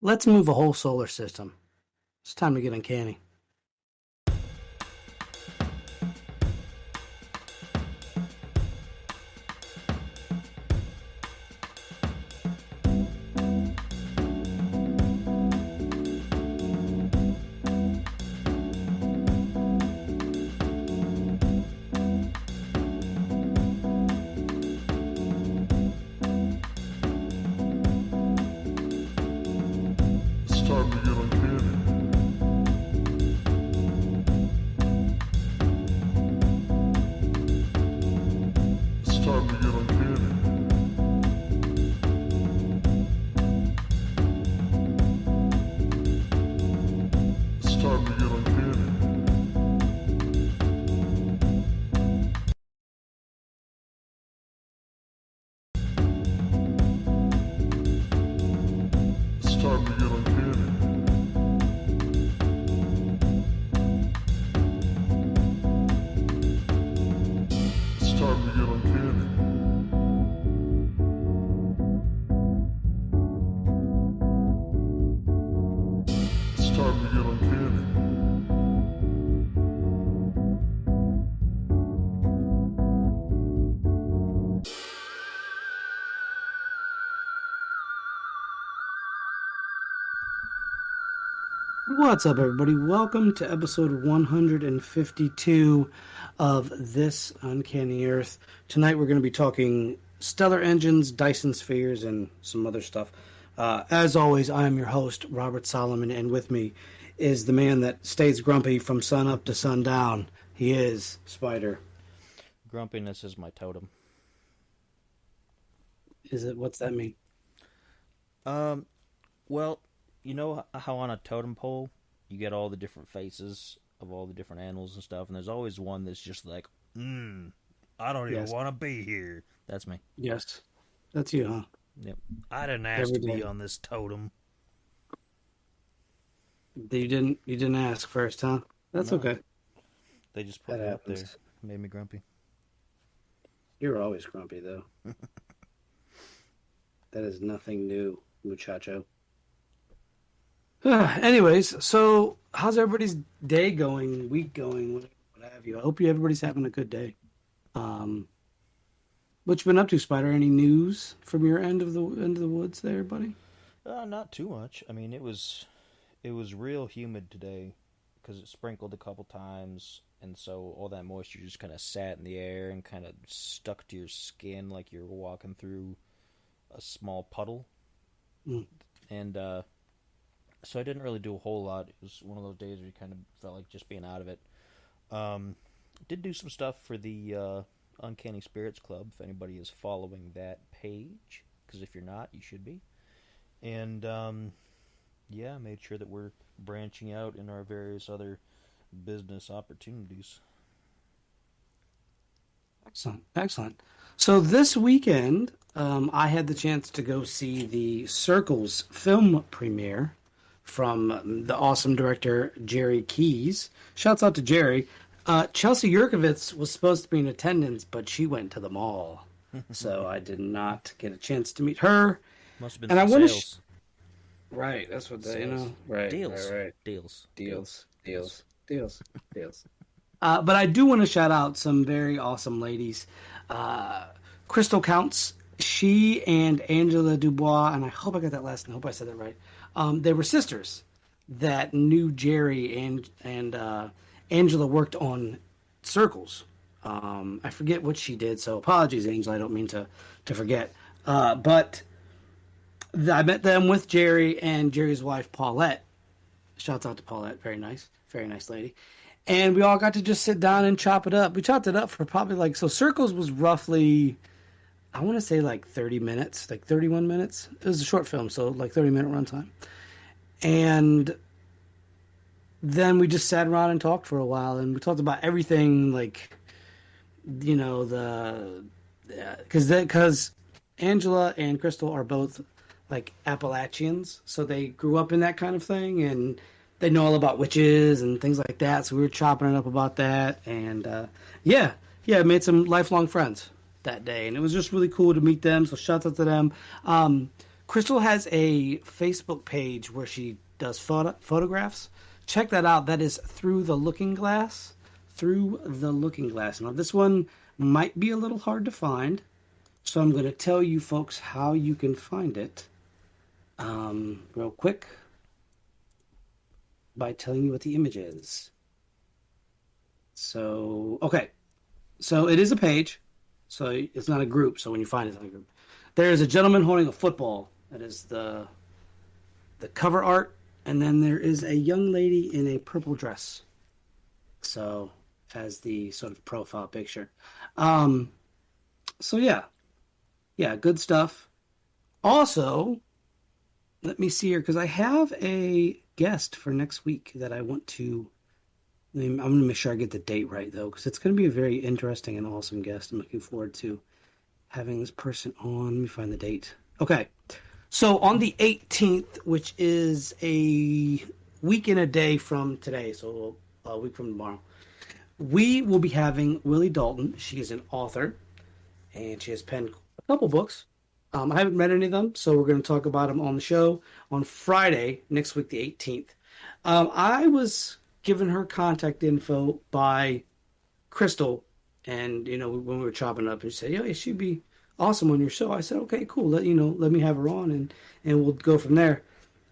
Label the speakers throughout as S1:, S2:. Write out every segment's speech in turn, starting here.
S1: Let's move a whole solar system. It's time to get uncanny. What's up, everybody? Welcome to episode 152 of This Uncanny Earth. Tonight we're going to be talking stellar engines, Dyson Spheres, and some other stuff. As always, I am your host, Robert Solomon, and with me is the man that stays grumpy from sun up to sundown. He is Spider.
S2: Grumpiness is my totem.
S1: Is it? What's that mean?
S2: Well, you know how on a totem pole you get all the different faces of all the different animals and stuff, and there's always one that's just like, I don't even want to be here. That's me.
S1: Yes. That's you, huh?
S2: Yep. I didn't ask to be on this totem.
S1: You didn't ask first, huh? That's
S2: No.
S1: Okay.
S2: They just put
S1: That
S2: me up there.
S1: happens.
S2: Made me grumpy.
S1: You're always grumpy, though. That is nothing new, muchacho. Anyways, so how's everybody's day going, week going, what have you? I hope everybody's having a good day. What you been up to, Spider? Any news from your end of the woods there, buddy?
S2: Not too much. I mean, it was real humid today because it sprinkled a couple times, and so all that moisture just kind of sat in the air and kind of stuck to your skin like you're walking through a small puddle. And so I didn't really do a whole lot. It was one of those days where you kind of felt like just being out of it. Did do some stuff for the Uncanny Spirits Club, if anybody is following that page, because if you're not, you should be. And yeah, made sure that we're branching out in our various other business opportunities.
S1: Excellent. So this weekend, I had the chance to go see the Circles film premiere from the awesome director Jerry Keys. Shouts out to Jerry. Chelsea Yurkovitz was supposed to be in attendance, but she went to the mall, so I did not get a chance to meet her.
S2: Must have been
S1: And
S2: some
S1: I
S2: sales.
S1: Right, that's what they,
S2: Sales.
S1: right,
S2: Deals.
S1: right.
S2: Deals.
S1: Deals. But I do want to shout out some very awesome ladies. Crystal Counts, she and Angela Dubois, and I hope I got that last name. I hope I said that right. They were sisters that knew Jerry, and Angela worked on Circles. I forget what she did, so apologies, Angela. I don't mean to forget. But I met them with Jerry and Jerry's wife, Paulette. Shouts out to Paulette. Very nice lady. And we all got to just sit down and chop it up. We chopped it up for probably so Circles was roughly, I want to say 30 minutes, 31 minutes. It was a short film, so 30-minute runtime. And then we just sat around and talked for a while, and we talked about everything, because Angela and Crystal are both Appalachians, so they grew up in that kind of thing, and they know all about witches and things like that. So we were chopping it up about that, and made some lifelong friends that day, and it was just really cool to meet them. So shout out to them. Crystal has a Facebook page where she does photographs. Check that out. That is Through the Looking Glass. Through the Looking Glass. Now, this one might be a little hard to find, so I'm going to tell you folks how you can find it real quick by telling you what the image is. So, okay. So it is a page. So it's not a group. So when you find it, it's not a group. There is a gentleman holding a football. That is the cover art. And then there is a young lady in a purple dress. So as the sort of profile picture. So yeah. Yeah, good stuff. Also, let me see here, because I have a guest for next week that I want to... I'm going to make sure I get the date right, though, because it's going to be a very interesting and awesome guest. I'm looking forward to having this person on. Let me find the date. Okay. So on the 18th, which is a week and a day from today, so a week from tomorrow, we will be having Willie Dalton. She is an author, and she has penned a couple books. I haven't read any of them, so we're going to talk about them on the show on Friday, next week, the 18th. I was given her contact info by Crystal, and when we were chopping up, and she said, "Yeah, she'd be awesome on your show." I said, "Okay, cool. Let me have her on, and we'll go from there."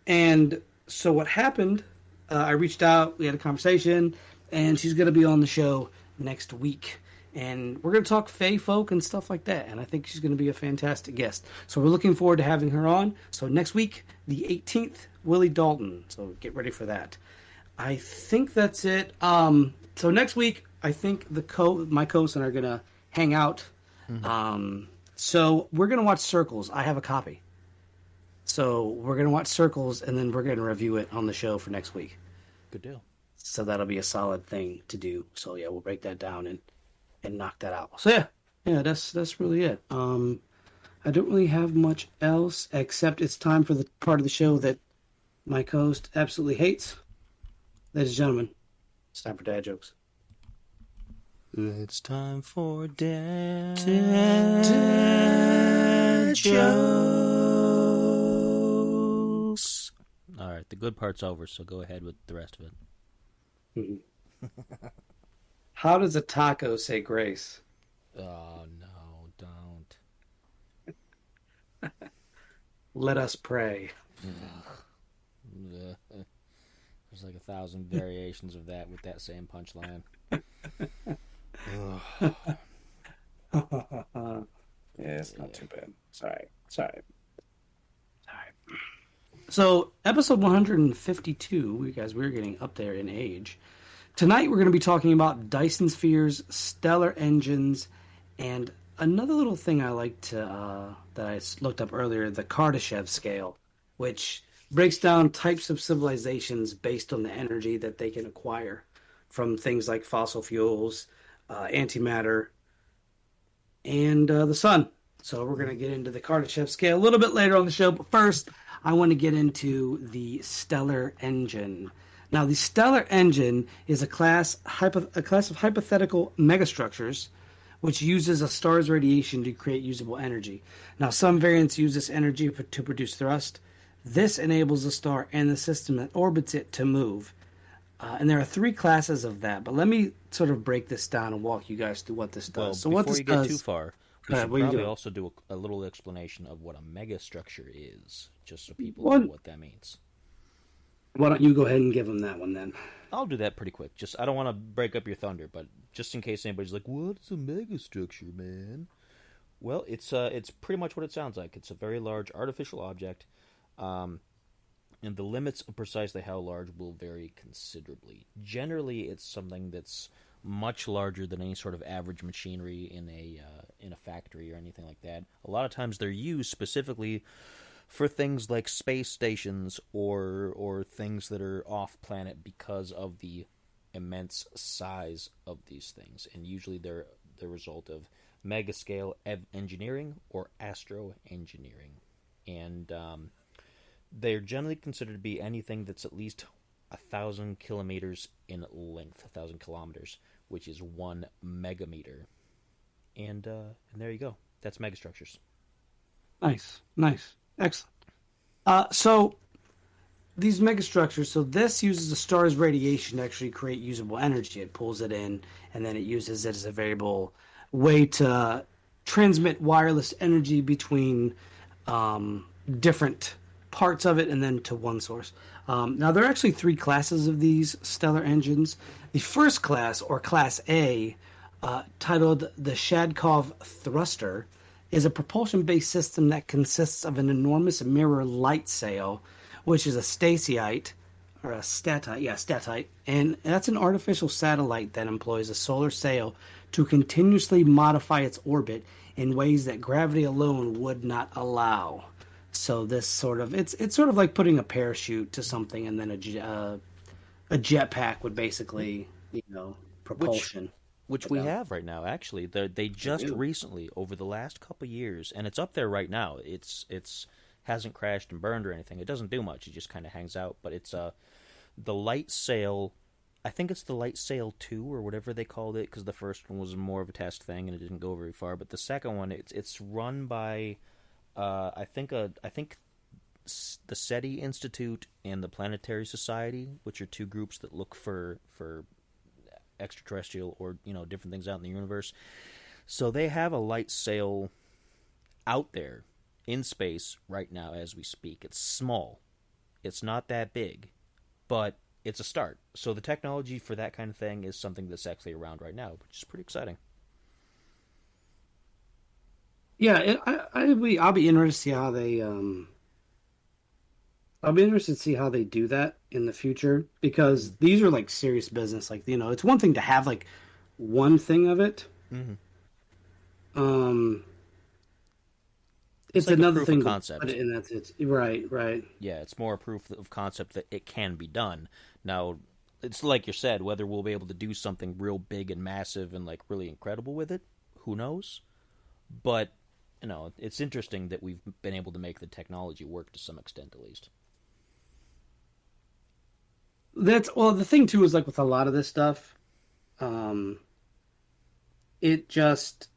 S1: And so what happened? I reached out, we had a conversation, and she's going to be on the show next week, and we're going to talk Fae folk and stuff like that. And I think she's going to be a fantastic guest. So we're looking forward to having her on. So next week, the 18th, Willie Dalton. So get ready for that. I think that's it. So next week, I think my co-hosts are going to hang out. Mm-hmm. So we're going to watch Circles. I have a copy. So we're going to watch Circles, and then we're going to review it on the show for next week.
S2: Good deal.
S1: So that'll be a solid thing to do. So yeah, we'll break that down and knock that out. So yeah, that's really it. I don't really have much else, except it's time for the part of the show that my co-host absolutely hates. Ladies and gentlemen, it's time for dad jokes.
S2: It's time for dad jokes. All right, the good part's over, so go ahead with the rest of it.
S1: Mm-hmm. How does a taco say grace?
S2: Oh, no, don't.
S1: Let us pray.
S2: There's like 1,000 variations of that with that same punchline.
S1: Yeah, it's not too bad. Sorry. So, episode 152, we're getting up there in age. Tonight, we're going to be talking about Dyson Spheres, stellar engines, and another little thing I like to that I looked up earlier, the Kardashev Scale, which breaks down types of civilizations based on the energy that they can acquire from things like fossil fuels, antimatter, and the sun. So we're going to get into the Kardashev Scale a little bit later on the show, but first I want to get into the stellar engine. Now, the stellar engine is a class of hypothetical megastructures which uses a star's radiation to create usable energy. Now, some variants use this energy to produce thrust. This enables the star and the system that orbits it to move. And there are 3 classes of that, but let me sort of break this down and walk you guys through what this does.
S2: Well,
S1: so
S2: before
S1: what this
S2: you get
S1: does,
S2: too far, we should probably also do a little explanation of what a megastructure is, just so people know what that means.
S1: Why don't you go ahead and give them that one then?
S2: I'll do that pretty quick. I don't want to break up your thunder, but just in case anybody's like, "What's a megastructure, man?" Well, it's pretty much what it sounds like. It's a very large artificial object, and the limits of precisely how large will vary considerably. Generally, it's something that's much larger than any sort of average machinery in a factory or anything like that. A lot of times, they're used specifically for things like space stations or things that are off planet because of the immense size of these things, and usually they're the result of megascale engineering or astro engineering, and they're generally considered to be anything that's at least 1,000 kilometers in length, 1,000 kilometers, which is 1 megameter, and there you go. That's megastructures.
S1: Nice, excellent. So these megastructures, so this uses the star's radiation to actually create usable energy. It pulls it in, and then it uses it as a variable way to transmit wireless energy between different parts of it and then to one source. Now, there are actually three classes of these stellar engines. The first class, or Class A, titled the Shadkov Thruster, is a propulsion-based system that consists of an enormous mirror light sail, which is a stasite, or a statite, yeah, statite, and that's an artificial satellite that employs a solar sail to continuously modify its orbit in ways that gravity alone would not allow. So this sort of it's sort of like putting a parachute to something, and then a jetpack would basically,
S2: which
S1: propulsion.
S2: which we
S1: Without,
S2: have right now. Actually, they
S1: they
S2: just
S1: do.
S2: recently, over the last couple years, and it's up there right now. It's hasn't crashed and burned or anything. It doesn't do much. It just kind of hangs out. But it's the light sail. I think it's the light sail 2 or whatever they called it, because the first one was more of a test thing and it didn't go very far. But the second one, it's run by I think the SETI Institute and the Planetary Society, which are two groups that look for extraterrestrial or different things out in the universe. So they have a light sail out there in space right now as we speak. It's small. It's not that big, but it's a start. So the technology for that kind of thing is something that's actually around right now, which is pretty exciting.
S1: Yeah, I'll be interested to see how I'll be interested to see how they do that in the future, because these are like serious business. Like, it's one thing to have like one thing of it.
S2: Mm-hmm.
S1: Um,
S2: It's
S1: it's
S2: like a
S1: another
S2: proof of
S1: thing to put
S2: concept.
S1: it in. That's it. Right, right.
S2: Yeah, it's more a proof of concept that it can be done. Now, it's like you said, whether we'll be able to do something real big and massive and like really incredible with it, who knows? But it's interesting that we've been able to make the technology work to some extent, at least.
S1: That's well. The thing too is like with a lot of this stuff, um, it just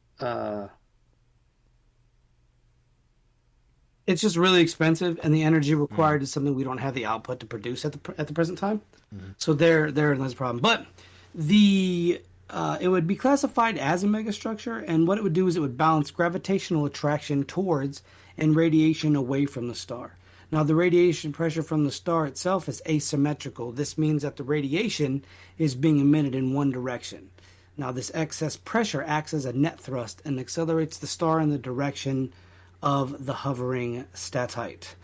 S1: it's just really expensive, and the energy
S2: Mm-hmm.
S1: required is something we don't have the output to produce at the present time.
S2: Mm-hmm.
S1: So there lies a problem. But the it would be classified as a megastructure, and what it would do is it would balance gravitational attraction towards and radiation away from the star. Now, the radiation pressure from the star itself is asymmetrical. This means that the radiation is being emitted in one direction. Now, this excess pressure acts as a net thrust and accelerates the star in the direction of the hovering statite.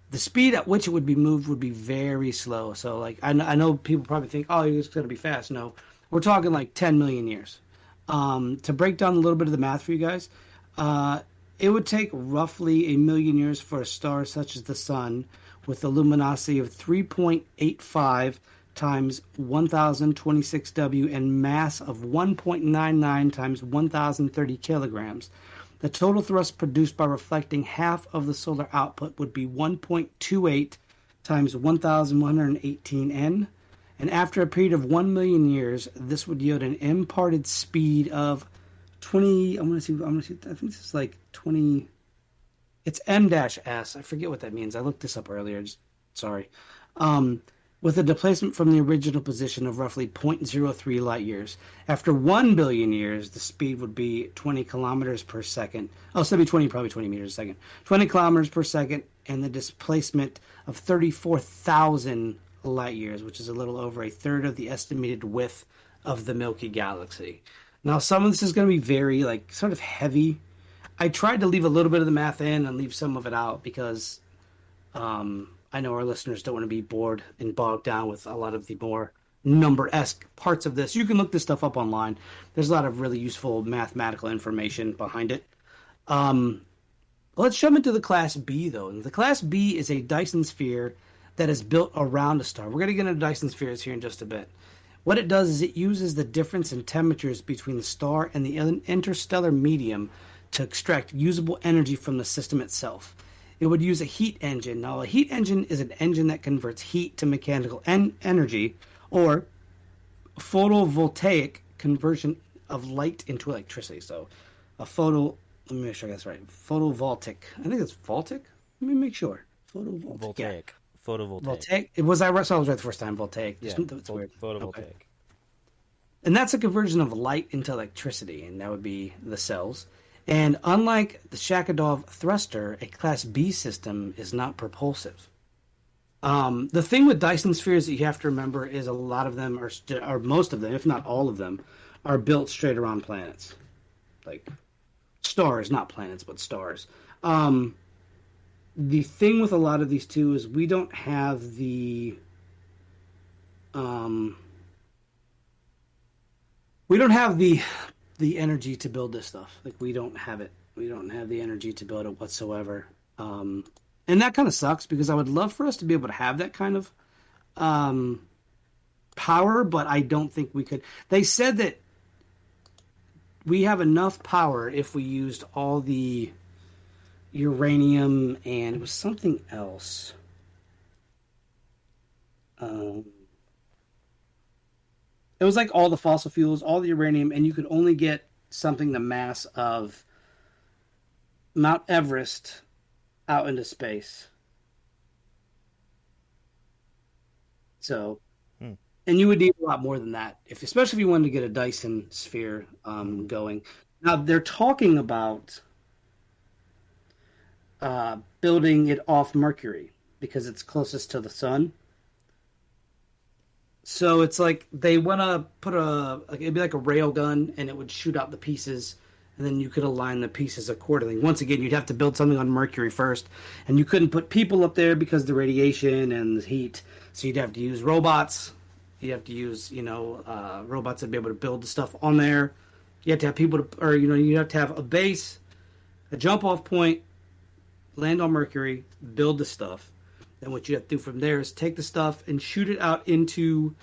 S1: The speed at which it would be moved would be very slow. So, like, I know people probably think, oh, it's going to be fast. No, we're talking like 10 million years. To break down a little bit of the math for you guys, uh, it would take roughly a million years for a star such as the Sun, with a luminosity of 3.85 times 1026 W and mass of 1.99 times 1030 kilograms. The total thrust produced by reflecting half of the solar output would be 1.28 times 1118 N. And after a period of 1 million years, this would yield an imparted speed of 20. I think this is like 20. It's M-S. I forget what that means. I looked this up earlier. Sorry. Um, with a displacement from the original position of roughly zero point zero 0.03 light years. After 1 billion years, the speed would be 20 kilometers per second. Oh, so that'd be 20, probably 20 meters a second. 20 kilometers per second, and the displacement of 34,000 light years, which is a little over a third of the estimated width of the Milky Galaxy. Now, some of this is going to be very, like, sort of heavy. I tried to leave a little bit of the math in and leave some of it out because I know our listeners don't want to be bored and bogged down with a lot of the more number-esque parts of this. You can look this stuff up online. There's a lot of really useful mathematical information behind it. Um, let's jump into the Class B, though. And the Class B is a Dyson Sphere that is built around a star. We're going to get into Dyson Spheres here in just a bit. What it does is it uses the difference in temperatures between the star and the interstellar medium to extract usable energy from the system itself. It would use a heat engine. Now, a heat engine is an engine that converts heat to mechanical energy, or photovoltaic conversion of light into electricity. So, let me make sure I got this right. Photovoltaic. I think it's voltaic. Let me make sure. Photovoltaic. Yeah.
S2: Voltaic. Photovoltaic.
S1: Voltaic. It was I saw it was right the first time. Voltaic.
S2: Yeah.
S1: That's weird.
S2: Photovoltaic.
S1: Okay. And that's a conversion of light into electricity, and that would be the cells. And unlike the Shadkov Thruster, a Class B system is not propulsive. The thing with Dyson Spheres that you have to remember is a lot of them or most of them, if not all of them, are built straight around planets. Like stars, not planets, but stars. The thing with a lot of these too is we don't have the energy to build this stuff. Like we don't have it. We don't have the energy to build it whatsoever. And that kind of sucks because I would love for us to be able to have that kind of power, but I don't think we could. They said that we have enough power if we used all the uranium and it was something else. It was like all the fossil fuels, all the uranium, and you could only get something the mass of Mount Everest out into space. So, and you would need a lot more than that, especially if you wanted to get a Dyson Sphere going. Now, they're talking about building it off Mercury because it's closest to the sun. So it's like they want to put it'd be like a rail gun, and it would shoot out the pieces, and then you could align the pieces accordingly. Once again, you'd have to build something on Mercury first, and you couldn't put people up there because of the radiation and the heat. So you'd have to use robots. You'd have to use, robots that'd be able to build the stuff on there. You have to have people you have to have a base, a jump-off point, land on Mercury, build the stuff. Then what you have to do from there is take the stuff and shoot it out into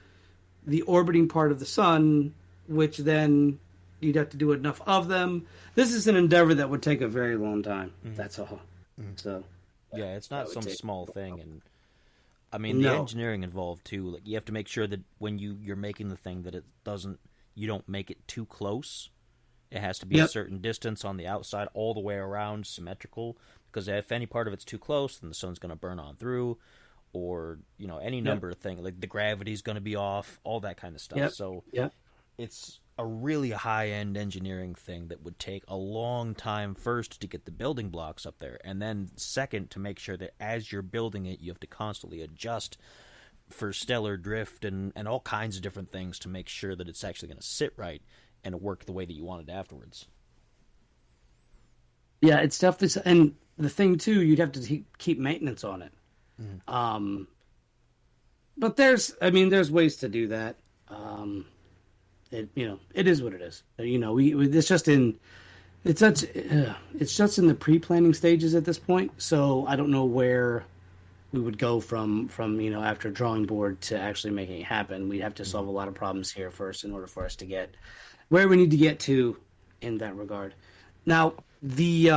S1: the orbiting part of the sun, which then you'd have to do enough of them. This is an endeavor that would take a very long time. Mm-hmm. That's all. Mm-hmm. So,
S2: yeah, it's not some small thing. And I mean, the engineering involved too. Like you have to make sure that when you're making the thing that you don't make it too close. It has to be a certain distance on the outside, all the way around, symmetrical. Because if any part of it's too close, then the sun's going to burn on through, or any number of things like the gravity's going to be off, all that kind of stuff.
S1: Yep.
S2: So it's a really high-end engineering thing that would take a long time first to get the building blocks up there, and then second to make sure that as you're building it, you have to constantly adjust for stellar drift and all kinds of different things to make sure that it's actually going to sit right and work the way that you want it afterwards.
S1: Yeah, it's definitely, and the thing too, you'd have to keep maintenance on it. Mm-hmm. But there's ways to do that. It is what it is. It's just in the pre-planning stages at this point. So I don't know where we would go from after drawing board to actually making it happen. We'd have to solve a lot of problems here first in order for us to get where we need to get to in that regard. Now, the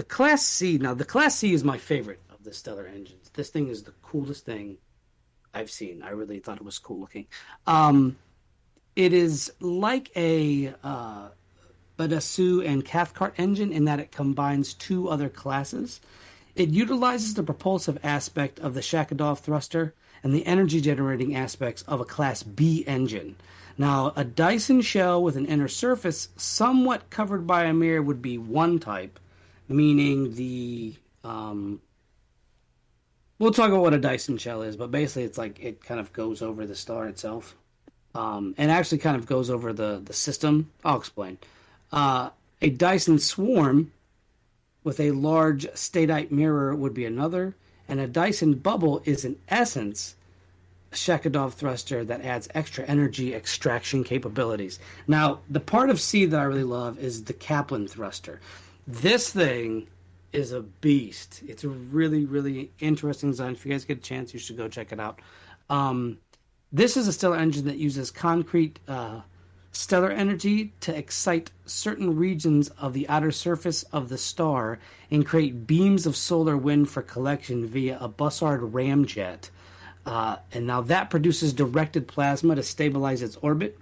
S1: Class C. Now, the Class C is my favorite of the Stellar engines. This thing is the coolest thing I've seen. I really thought it was cool looking. It is like a Dassault and Cathcart engine in that it combines two other classes. It utilizes the propulsive aspect of the Shadkov Thruster and the energy-generating aspects of a Class B engine. Now, a Dyson Shell with an inner surface somewhat covered by a mirror would be one type, meaning we'll talk about what a Dyson Shell is, but basically it's like it kind of goes over the star itself, and actually kind of goes over the system. I'll explain. A Dyson Swarm with a large stateite mirror would be another, and a Dyson Bubble is in essence Shadkov Thruster that adds extra energy extraction capabilities. Now, the part of C that I really love is the Kaplan Thruster. This thing is a beast. It's a really, really interesting design. If you guys get a chance, you should go check it out. This is a stellar engine that uses concrete stellar energy to excite certain regions of the outer surface of the star and create beams of solar wind for collection via a Bussard ramjet. And now that produces directed plasma to stabilize its orbit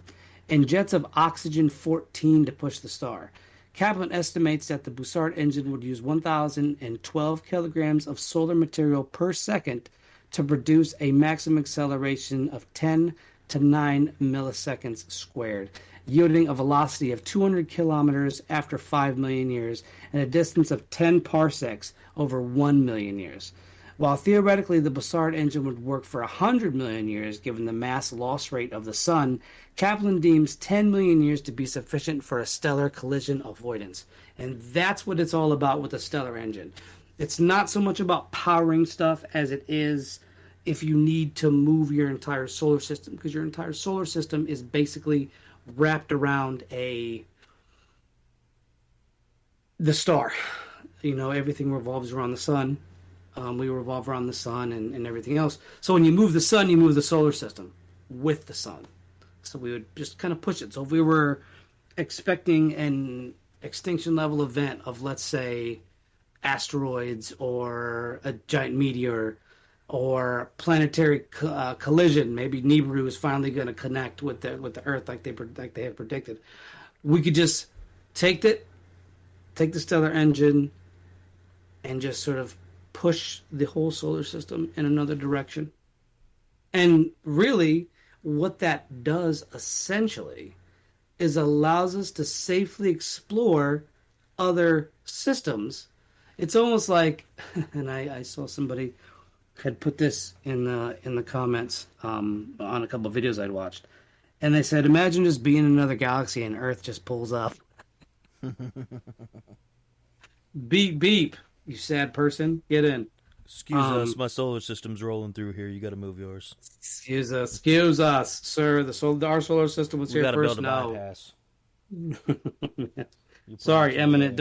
S1: and jets of oxygen-14 to push the star. Kaplan estimates that the Bussard engine would use 1,012 kilograms of solar material per second to produce a maximum acceleration of 10 to 9 milliseconds squared, yielding a velocity of 200 kilometers after 5 million years and a distance of 10 parsecs over 1 million years. While theoretically the Bussard engine would work for 100 million years given the mass loss rate of the Sun, Kaplan deems 10 million years to be sufficient for a stellar collision avoidance. And that's what it's all about with the stellar engine. It's not so much about powering stuff as it is if you need to move your entire solar system, because your entire solar system is basically wrapped around the star. You know, everything revolves around the Sun. We revolve around the Sun and everything else. So when you move the Sun, you move the solar system with the Sun. So we would just kind of push it. So if we were expecting an extinction level event of, let's say, asteroids or a giant meteor or planetary collision, maybe Nibiru is finally going to connect with the Earth like they have predicted, we could just take the stellar engine and just sort of push the whole solar system in another direction. And really, what that does essentially is allows us to safely explore other systems. It's almost like, and I saw somebody had put this in the comments on a couple of videos I'd watched, and they said, imagine just being in another galaxy and Earth just pulls up. Beep beep. You sad person, get in.
S2: Excuse us, my solar system's rolling through here. You got to move yours.
S1: Excuse us, sir. Our solar system was here first. No.
S2: Bypass.
S1: Sorry, eminent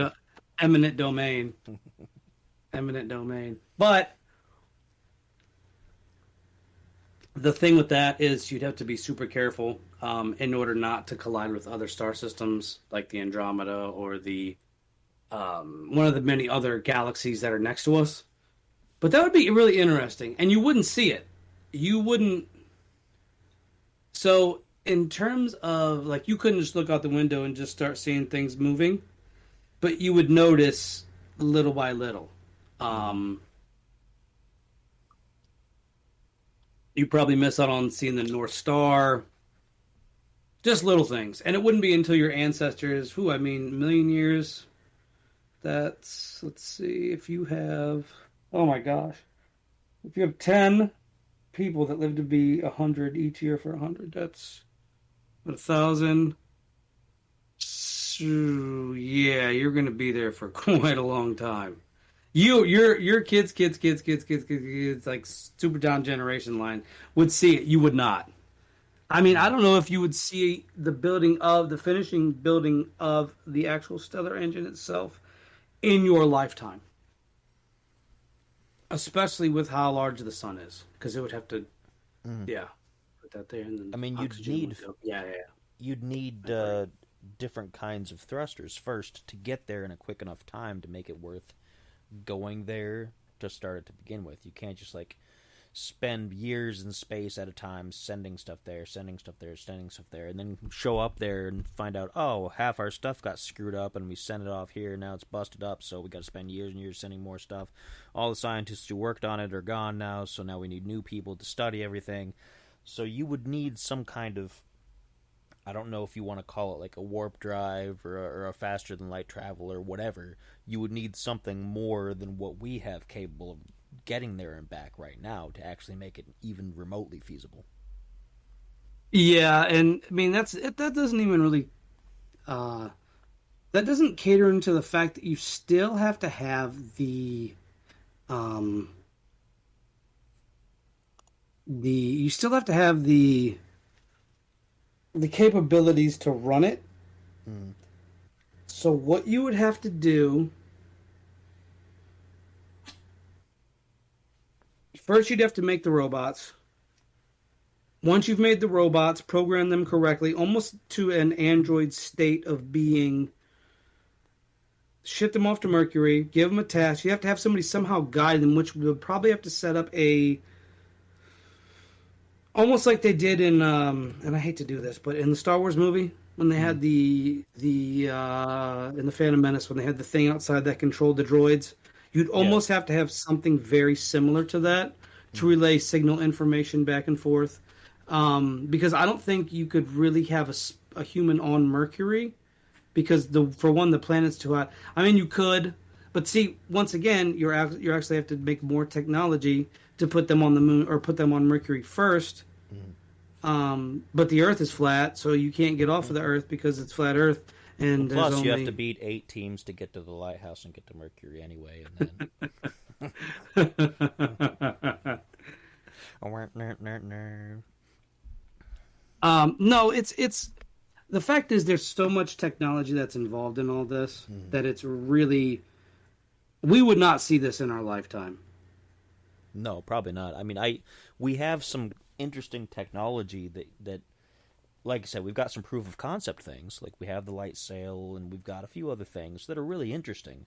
S1: domain. Eminent domain. But the thing with that is you'd have to be super careful in order not to collide with other star systems like the Andromeda or the one of the many other galaxies that are next to us. But that would be really interesting, and you wouldn't see it. You wouldn't. So in terms of, like, you couldn't just look out the window and just start seeing things moving, but you would notice little by little. You probably miss out on seeing the North Star. Just little things. And it wouldn't be until your ancestors, a million years. Let's see, if you have, oh my gosh, if you have 10 people that live to be 100 each year for 100, that's 1,000. So, yeah, you're going to be there for quite a long time. Your kids, like super down generation line, would see it. You would not. I don't know if you would see the finishing building of the actual stellar engine itself in your lifetime, especially with how large the Sun is, because it would have to, put that there. And then
S2: you'd need different kinds of thrusters first to get there in a quick enough time to make it worth going there to start it to begin with. You can't just spend years in space at a time sending stuff there, and then show up there and find out, oh, half our stuff got screwed up and we sent it off here, now it's busted up, so we got to spend years and years sending more stuff. All the scientists who worked on it are gone now, so now we need new people to study everything. So you would need some kind of, I don't know if you want to call it like a warp drive or a faster than light travel or whatever. You would need something more than what we have capable of getting there and back right now to actually make it even remotely feasible.
S1: Yeah, and that doesn't even really that doesn't cater into the fact that you still have to have the capabilities to run it. So what you would have to do, first you'd have to make the robots. Once you've made the robots, program them correctly, almost to an android state of being, ship them off to Mercury, give them a task. You have to have somebody somehow guide them, which we'll probably have to set up almost like they did in, and I hate to do this, but in the Star Wars movie, when they
S2: Mm.
S1: had the in the Phantom Menace when they had the thing outside that controlled the droids. You'd
S2: Yeah.
S1: almost have to have something very similar to that to
S2: Mm.
S1: relay signal information back and forth. Because I don't think you could really have a human on Mercury because for one the planet's too hot. I mean you could, but see once again you actually have to make more technology to put them on the moon or put them on Mercury first.
S2: Mm.
S1: But the Earth is flat, so you can't get off of the Earth because it's flat Earth,
S2: Well,
S1: and there's
S2: plus you have to
S1: only.
S2: beat 8 teams to get to the lighthouse and get to Mercury anyway, and then.
S1: No, it's the fact is there's so much technology that's involved in all this
S2: Mm.
S1: that it's really we would not see this in our lifetime.
S2: No, probably not. I mean, we have some interesting technology that, like I said, we've got some proof of concept things. Like we have the light sail, and we've got a few other things that are really interesting.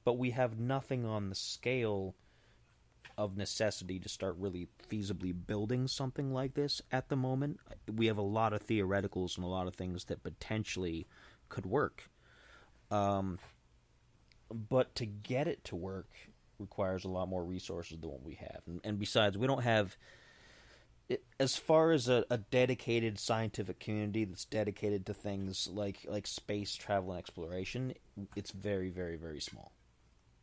S2: But we have nothing on the scale of necessity to start really feasibly building something like this at the moment. We have a lot of theoreticals and a lot of things that potentially could work. Um, but to get it to work requires a lot more resources than what we have. And besides, we don't have, as far as a dedicated scientific community that's dedicated to things like space travel and exploration, it's very, very, very small.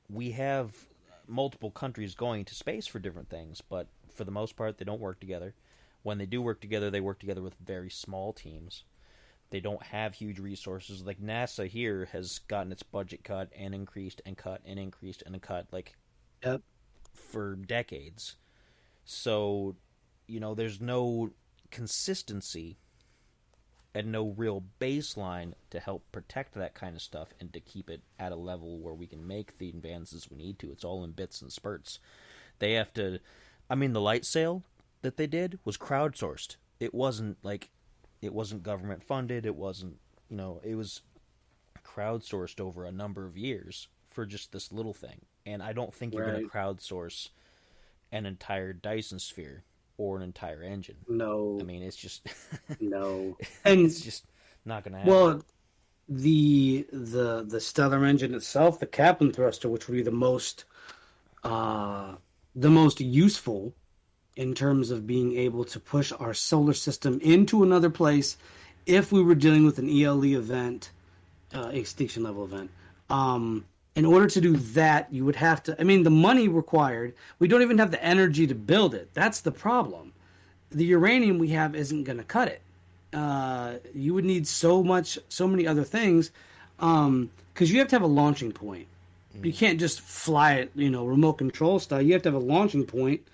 S2: We have multiple countries going to space for different things, but for the most part, they don't work together. When they do work together, they work together with very small teams. They don't have huge resources. Like NASA here has gotten its budget cut and increased and cut and increased and cut like
S1: Yep.
S2: for decades. So, there's no consistency and no real baseline to help protect that kind of stuff and to keep it at a level where we can make the advances we need to. It's all in bits and spurts. They have to. I mean, the light sale that they did was crowdsourced. It wasn't government funded. It wasn't. It was crowdsourced over a number of years for just this little thing. And I don't think you're going to
S1: Right.
S2: crowdsource an entire Dyson Sphere or an entire engine. I
S1: No.
S2: mean, it's just
S1: No.
S2: it's
S1: And
S2: just not going to happen.
S1: well, the stellar engine itself, the Kaplan thruster, which would be the most useful in terms of being able to push our solar system into another place if we were dealing with an ELE event, extinction level event. In order to do that, you would have to. I mean, the money required. We don't even have the energy to build it. That's the problem. The uranium we have isn't going to cut it. You would need so many other things, because you have to have a launching point. You can't just fly it, remote control style. You have to have a launching point.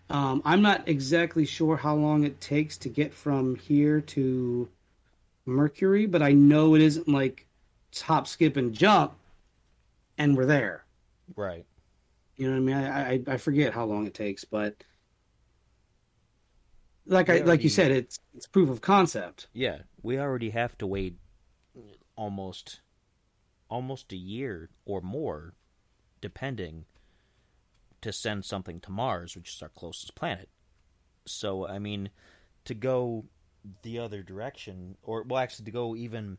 S1: I'm not exactly sure how long it takes to get from here to Mercury, but I know it isn't like hop, skip, and jump, and we're there.
S2: Right.
S1: You know what I mean? I forget how long it takes, but
S2: We
S1: like you
S2: already
S1: said, it's proof of concept.
S2: Yeah, we already have to wait almost a year or more depending to send something to Mars, which is our closest planet. So, I mean, to go the other direction, or well, actually, to go even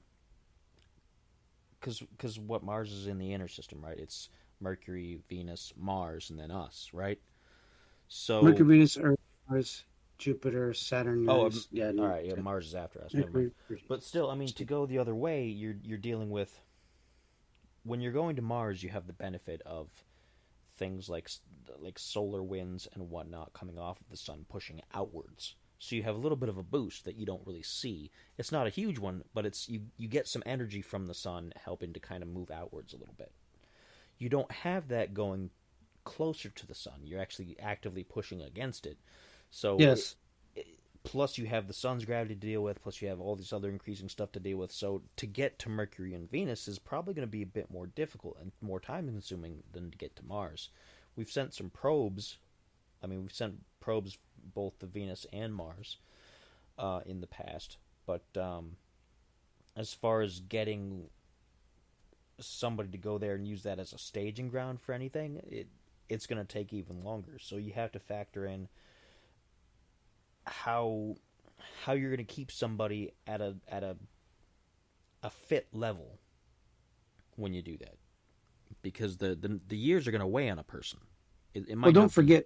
S2: because what Mars is in the inner system, right? It's Mercury, Venus, Mars, and then us, right? So,
S1: Mercury, Venus, Earth, Mars, Jupiter, Saturn,
S2: oh,
S1: Uranus. Yeah,
S2: all right, yeah, Mars is after us. Never mind.
S1: Mercury.
S2: But still, I mean, to go the other way, you're dealing with when you're going to Mars, you have the benefit of things like solar winds and whatnot coming off of the sun, pushing outwards. So you have a little bit of a boost that you don't really see. It's not a huge one, but it's you get some energy from the sun helping to kind of move outwards a little bit. You don't have that going closer to the sun. You're actually actively pushing against it. So
S1: Yes.
S2: plus you have the sun's gravity to deal with, plus you have all this other increasing stuff to deal with. So to get to Mercury and Venus is probably going to be a bit more difficult and more time consuming than to get to Mars. We've sent some probes. I mean, we've sent probes both to Venus and Mars in the past. But as far as getting somebody to go there and use that as a staging ground for anything, it's going to take even longer. So you have to factor in how you're going to keep somebody at a a fit level when you do that, because the years are going to weigh on a person. It
S1: Well,
S2: might not be.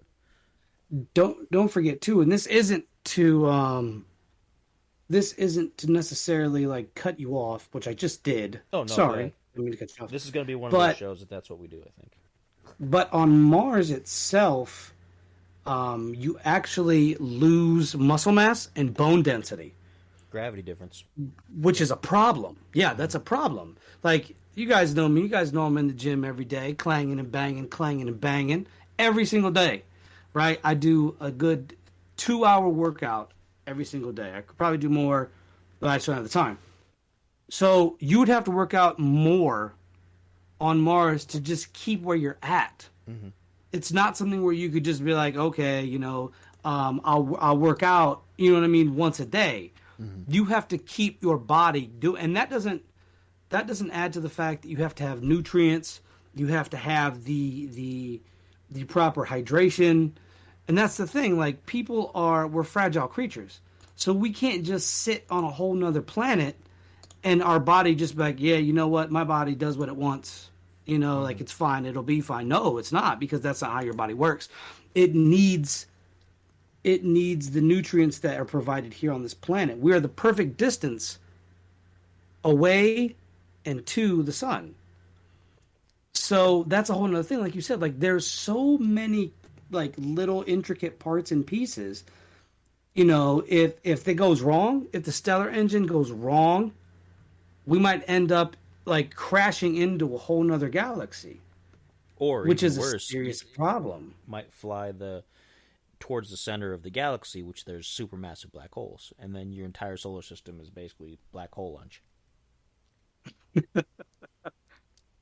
S1: don't forget too, and this isn't to necessarily like cut you off, which I just did.
S2: Oh no,
S1: Sorry,
S2: yeah.
S1: I didn't mean to cut you off.
S2: This is going to be one of those
S1: But
S2: shows that's what we do. I think.
S1: on Mars itself, you actually lose muscle mass and bone density,
S2: Gravity difference.
S1: which is a problem. Yeah, that's a problem. Like, you guys know me. You guys know I'm in the gym every day, clanging and banging every single day, right? I do a good 2-hour workout every single day. I could probably do more, but I just don't have the time. So you would have to work out more on Mars to just keep where you're at.
S2: Mm-hmm.
S1: It's not something where you could just be like, okay, I'll work out, you know what I mean, once a day.
S2: Mm-hmm.
S1: You have to keep your body and that doesn't add to the fact that you have to have nutrients, you have to have the proper hydration. And that's the thing, like, we're fragile creatures. So we can't just sit on a whole nother planet and our body just be like, yeah, you know what, my body does what it wants. Like, it's fine, it'll be fine. No, it's not, because that's not how your body works. It needs the nutrients that are provided here on this planet. We are the perfect distance away and to the sun. So that's a whole other thing. Like you said, like, there's so many like little intricate parts and pieces. If it goes wrong, if the stellar engine goes wrong, we might end up like crashing into a whole nother galaxy,
S2: Or
S1: which
S2: even
S1: is
S2: worse,
S1: a serious problem.
S2: might fly towards the center of the galaxy, which there's supermassive black holes, and then your entire solar system is basically black hole lunch.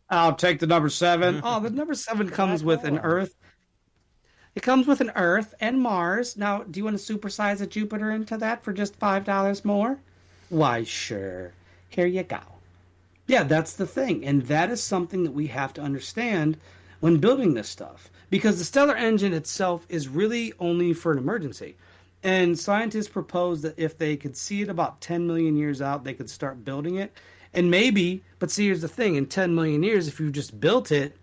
S1: I'll take the number 7. Oh, the number 7 comes with an Earth. It comes with an Earth and Mars. Now, do you want to supersize a Jupiter into that for just $5 more? Why, sure. Here you go. Yeah, that's the thing. And that is something that we have to understand when building this stuff. Because the stellar engine itself is really only for an emergency. And scientists propose that if they could see it about 10 million years out, they could start building it. And maybe, but see, here's the thing, in 10 million years, if you just built it,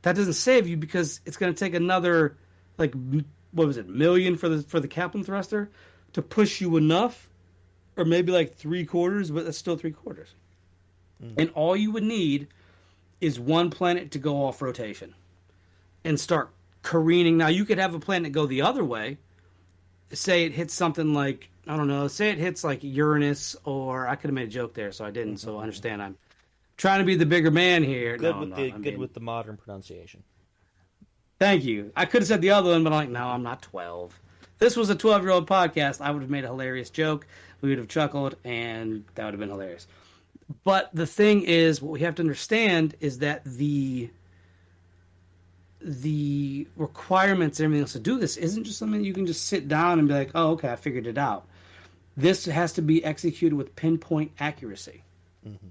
S1: that doesn't save you, because it's going to take another, like, what was it, million for the Kaplan thruster to push you enough, or maybe like 3/4, but that's still 3/4. And all you would need is one planet to go off rotation and start careening. Now, you could have a planet go the other way. Say it hits something like, I don't know, say it hits like Uranus, or I could have made a joke there, so I didn't. So understand, I'm trying to be the bigger man here.
S2: Good with the modern pronunciation.
S1: Thank you. I could have said the other one, but I'm like, no, I'm not 12. If this was a 12-year-old podcast, I would have made a hilarious joke. We would have chuckled, and that would have been hilarious. But the thing is, what we have to understand is that the requirements and everything else to do this isn't just something you can just sit down and be like, oh, okay, I figured it out. This has to be executed with pinpoint accuracy.
S2: Mm-hmm.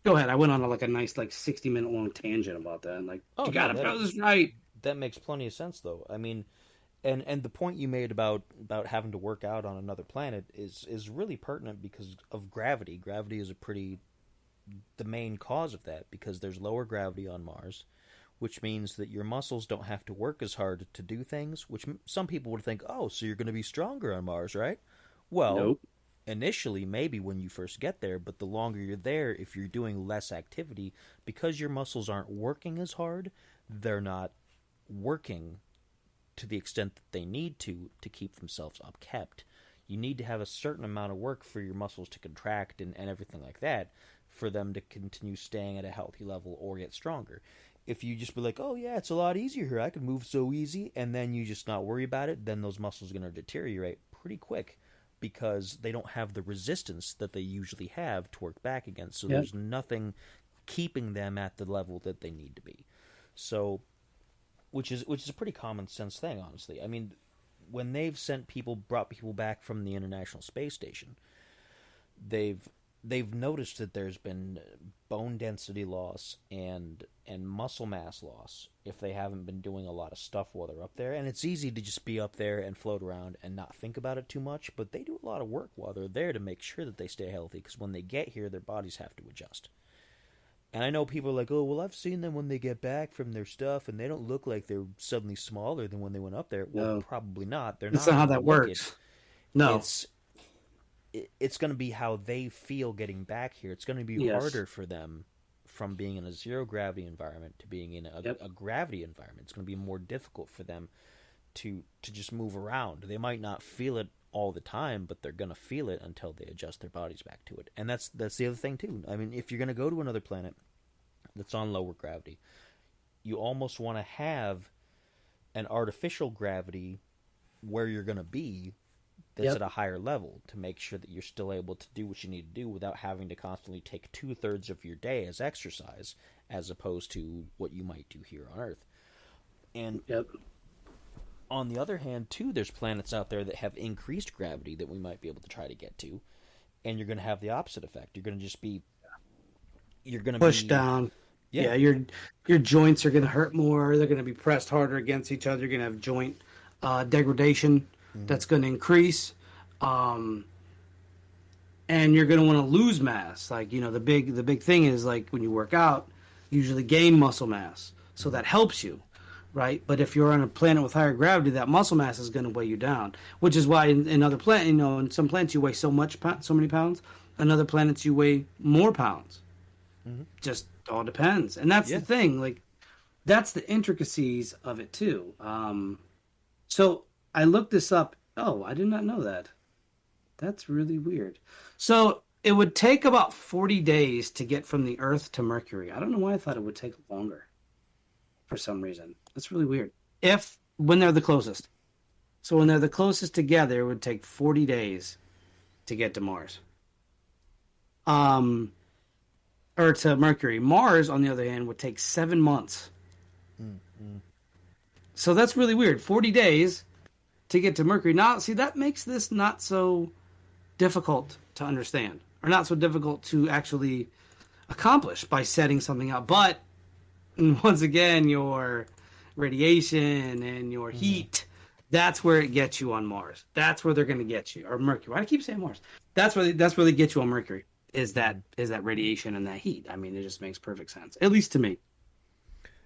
S1: Go ahead. I went on a nice 60-minute long tangent about that. And you got to build this right.
S2: That makes plenty of sense, though. I mean, and the point you made about having to work out on another planet is really pertinent because of gravity. Gravity is the main cause of that, because there's lower gravity on Mars, which means that your muscles don't have to work as hard to do things, which some people would think, oh, so you're going to be stronger on Mars, right? Well,
S1: nope.
S2: Initially, maybe when you first get there, but the longer you're there, if you're doing less activity, because your muscles aren't working as hard, they're not working to the extent that they need to keep themselves upkept. You need to have a certain amount of work for your muscles to contract and everything like that, for them to continue staying at a healthy level or get stronger. If you just be like, oh yeah, it's a lot easier here, I can move so easy, and then you just not worry about it, then those muscles are going to deteriorate pretty quick, because they don't have the resistance that they usually have to work back against. So There's nothing keeping them at the level that they need to be. So, which is a pretty common sense thing, honestly. I mean, when they've brought people back from the International Space Station, they've they've noticed that there's been bone density loss and muscle mass loss if they haven't been doing a lot of stuff while they're up there. And it's easy to just be up there and float around and not think about it too much, but they do a lot of work while they're there to make sure that they stay healthy, because when they get here, their bodies have to adjust. And I know people are like, oh, well, I've seen them when they get back from their stuff, and they don't look like they're suddenly smaller than when they went up there. Well,
S1: No.
S2: probably not. They're
S1: That's
S2: not
S1: not how
S2: gonna
S1: that
S2: look
S1: works.
S2: it.
S1: No.
S2: It's going to be how they feel getting back here. It's going to be
S1: Yes.
S2: harder for them from being in a zero gravity environment to being in a gravity environment. It's going to be more difficult for them to just move around. They might not feel it all the time, but they're going to feel it until they adjust their bodies back to it. And that's the other thing too. I mean, if you're going to go to another planet that's on lower gravity, you almost want to have an artificial gravity where you're going to be that's at a higher level, to make sure that you're still able to do what you need to do without having to constantly take 2/3 of your day as exercise, as opposed to what you might do here on Earth. And on the other hand, too, there's planets out there that have increased gravity that we might be able to try to get to, and you're going to have the opposite effect. You're going to just be
S1: Pushed down. Yeah, your joints are going to hurt more. They're going to be pressed harder against each other. You're going to have joint degradation. That's going to increase, and you're going to want to lose mass. Like, the big thing is, like, when you work out, you usually gain muscle mass, so that helps you, right? But if you're on a planet with higher gravity, that muscle mass is going to weigh you down. Which is why in other planets, in some planets you weigh so many pounds. In other planets you weigh more pounds. Just all depends, and that's the thing. Like, that's the intricacies of it too. So I looked this up. Oh, I did not know that. That's really weird. So it would take about 40 days to get from the Earth to Mercury. I don't know why I thought it would take longer for some reason. That's really weird. When they're the closest. So when they're the closest together, it would take 40 days to get to Mars. Or to Mercury. Mars, on the other hand, would take 7 months. So that's really weird. 40 days to get to Mercury. Now, see, that makes this not so difficult to understand, or not so difficult to actually accomplish by setting something up. But once again, your radiation and your heat, that's where it gets you on Mars. That's where they're going to get you, or Mercury. Why do I keep saying Mars? That's where they get you on Mercury. Is that radiation and that heat? I mean, it just makes perfect sense, at least to me.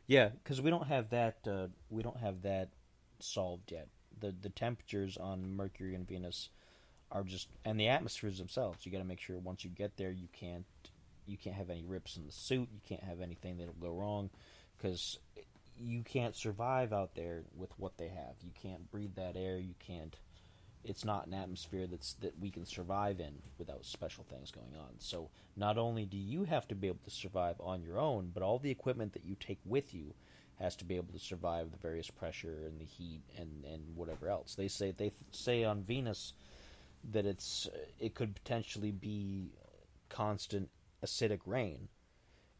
S2: Yeah, because we don't have that. We don't have that solved yet. The temperatures on Mercury and Venus are just, and the atmospheres themselves. You got to make sure once you get there, you can't have any rips in the suit. You can't have anything that'll go wrong, because you can't survive out there with what they have. You can't breathe that air. You can't. It's not an atmosphere that we can survive in without special things going on. So not only do you have to be able to survive on your own, but all the equipment that you take with you has to be able to survive the various pressure and the heat and whatever else. They say on Venus that it could potentially be constant acidic rain.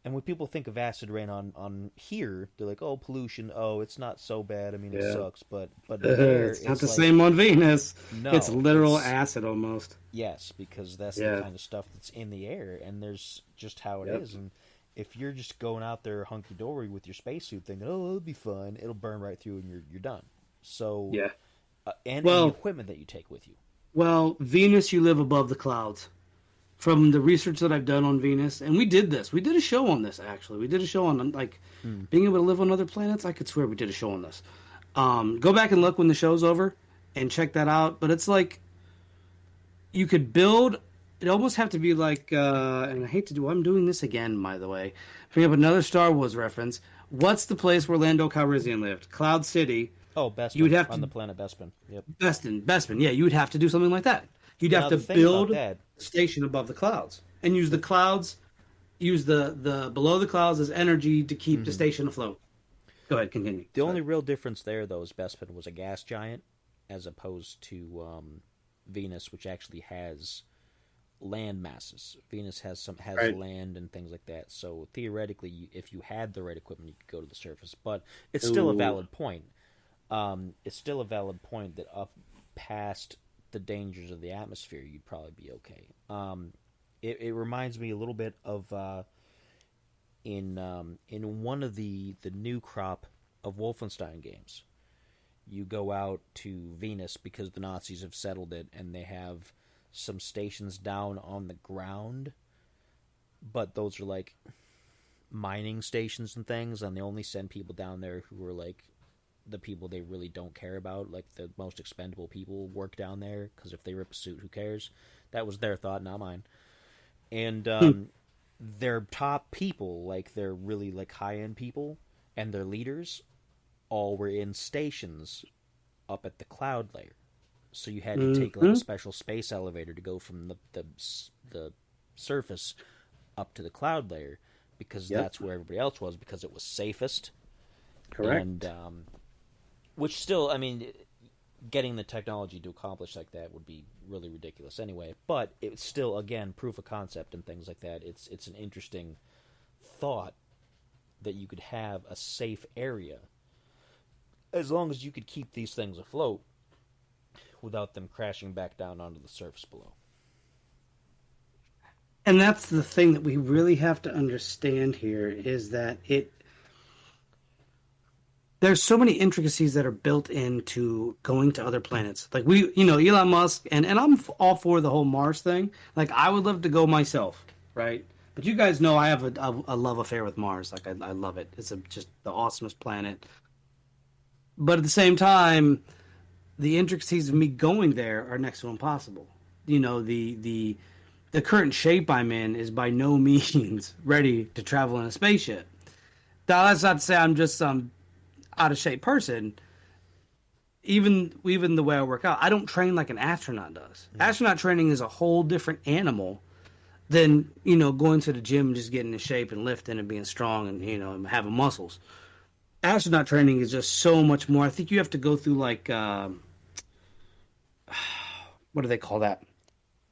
S2: And when people think of acid rain on here, they're like, oh, pollution, oh, it's not so bad. I mean, it sucks, but there,
S1: it's not the same on Venus.
S2: No,
S1: it's literal acid almost.
S2: Yes, because that's the kind of stuff that's in the air, and there's just how it is. And if you're just going out there hunky-dory with your spacesuit thinking, oh, it'll be fun, it'll burn right through and you're done. So, and the equipment that you take with you. Well,
S1: Venus, you live above the clouds. From the research that I've done on Venus, and we did a show on this, actually. We did a show on, like, being able to live on other planets. I could swear we did a show on this. Go back and look when the show's over and check that out. But it's like, you could build, it almost have to be like, and I hate to do, I'm doing this again, by the way. Bring up another Star Wars reference. What's the place where Lando Calrissian lived? Cloud City.
S2: Oh, Bespin, on the planet Bespin. Yep.
S1: Bespin, yeah, you would have to do something like that. You'd have to build a station above the clouds and use the clouds, use the below the clouds as energy to keep the station afloat. Go ahead, continue.
S2: The only real difference there, though, is Bespin was a gas giant, as opposed to Venus, which actually has land masses. Venus has land and things like that. So theoretically, if you had the right equipment, you could go to the surface. But it's still a valid point. It's still a valid point that up past the dangers of the atmosphere, you'd probably be okay. It reminds me a little bit of in one of the new crop of Wolfenstein games. You go out to Venus because the Nazis have settled it, and they have some stations down on the ground, but those are like mining stations and things, and they only send people down there who are like the people they really don't care about, like the most expendable people work down there, because if they rip a suit, who cares? That was their thought, not mine. And their top people, like their really like high-end people and their leaders, all were in stations up at the cloud layer. So you had to take like a special space elevator to go from the surface up to the cloud layer, because that's where everybody else was, because it was safest.
S1: Correct.
S2: And which still, I mean, getting the technology to accomplish like that would be really ridiculous anyway. But it's still, again, proof of concept and things like that. It's an interesting thought that you could have a safe area as long as you could keep these things afloat without them crashing back down onto the surface below.
S1: And that's the thing that we really have to understand here, is that there's so many intricacies that are built into going to other planets. Like Elon Musk, and I'm all for the whole Mars thing. Like, I would love to go myself, right? But you guys know I have a love affair with Mars. Like, I love it. It's just the awesomest planet. But at the same time, the intricacies of me going there are next to impossible. The current shape I'm in is by no means ready to travel in a spaceship. Now, that's not to say I'm just some out of shape person. Even the way I work out, I don't train like an astronaut does. Astronaut training is a whole different animal than going to the gym and just getting in shape and lifting and being strong and and having muscles. Astronaut training is just so much more. I think you have to go through like what do they call that?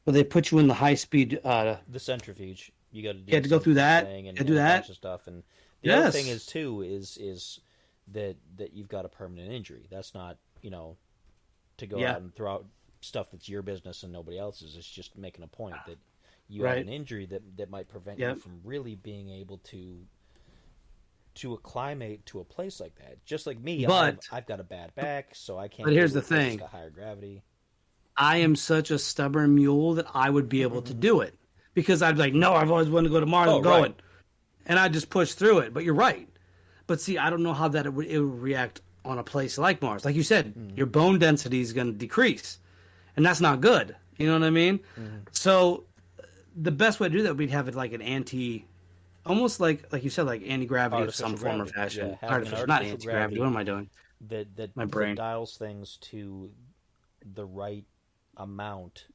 S1: Where they put you in the high speed
S2: the centrifuge. You got to
S1: you have to go through that
S2: and
S1: do that
S2: bunch of stuff. And the other thing is too is that you've got a permanent injury. That's not to go out and throw out stuff that's your business and nobody else's. It's just making a point that you have an injury that might prevent you from really being able to acclimate to a place like that. Just like me,
S1: but
S2: I've got a bad back, so I can't.
S1: But here's the thing:
S2: a higher gravity.
S1: I am such a stubborn mule that I would be able to do it, because I'd be like, no, I've always wanted to go to Mars. I'm going, and I just push through it. But you're right. But see, I don't know how that it would react on a place like Mars. Like you said, your bone density is going to decrease, and that's not good. You know what I mean? So the best way to do that would be to have it like an almost like you said, like anti-gravity of some form or fashion.
S2: Yeah,
S1: artificial, not anti-gravity. What am I doing? My brain
S2: dials things to the right amount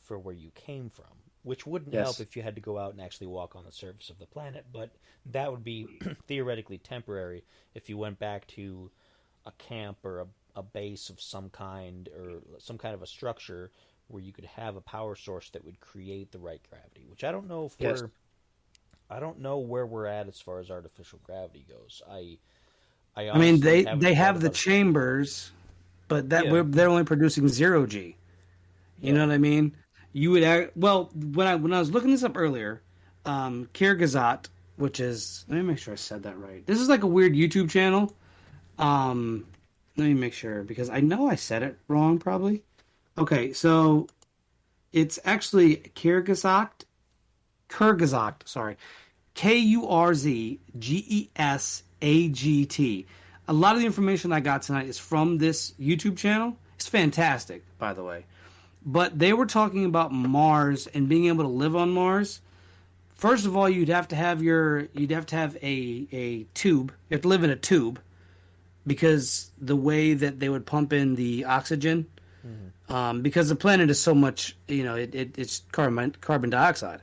S2: for where you came from, which wouldn't help if you had to go out and actually walk on the surface of the planet, but that would be theoretically temporary if you went back to a camp or a base of some kind, or some kind of a structure where you could have a power source that would create the right gravity, which I don't know if I don't know where we're at as far as artificial gravity goes. I
S1: mean, they have the chambers, but they're only producing 0G. You know what I mean? You would when I was looking this up earlier, Kyrgyzstan, which is, let me make sure I said that right. This is like a weird YouTube channel. Let me make sure, because I know I said it wrong probably. Okay, so it's actually Kyrgyzstan, sorry. Kurzgesagt. A lot of the information I got tonight is from this YouTube channel. It's fantastic, by the way. But they were talking about Mars and being able to live on Mars. First of all, you'd have to have a tube. You have to live in a tube, because the way that they would pump in the oxygen, because the planet is so much, it's carbon dioxide.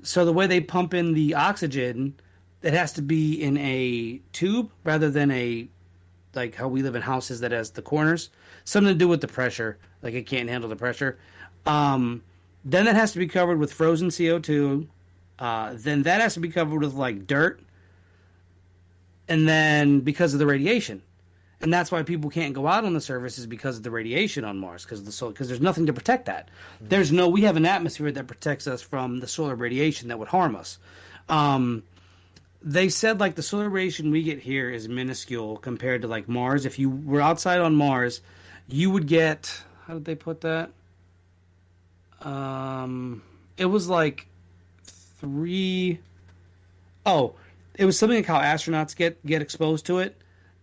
S1: So the way they pump in the oxygen, it has to be in a tube rather than like how we live in houses that has the corners. Something to do with the pressure. Like, it can't handle the pressure. Then that has to be covered with frozen CO2. Then that has to be covered with like dirt. And then because of the radiation. And that's why people can't go out on the surface, is because of the radiation on Mars, because there's nothing to protect that. We have an atmosphere that protects us from the solar radiation that would harm us. They said like the solar radiation we get here is minuscule compared to like Mars. If you were outside on Mars, you would get, how did they put that? It was like it was something like how astronauts get exposed to it,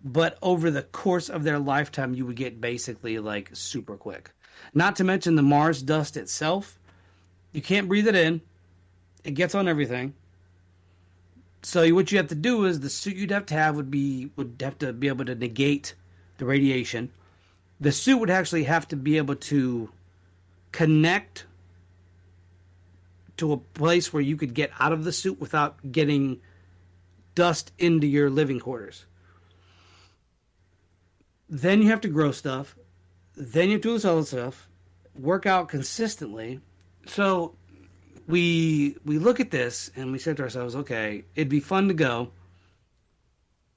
S1: but over the course of their lifetime, you would get basically like super quick. Not to mention the Mars dust itself. You can't breathe it in. It gets on everything. So what you have to do is the suit you'd have to have would have to be able to negate the radiation. The suit would actually have to be able to connect to a place where you could get out of the suit without getting dust into your living quarters. Then you have to grow stuff. Then you have to do this other stuff. Work out consistently. So we look at this and we said to ourselves, okay, it'd be fun to go,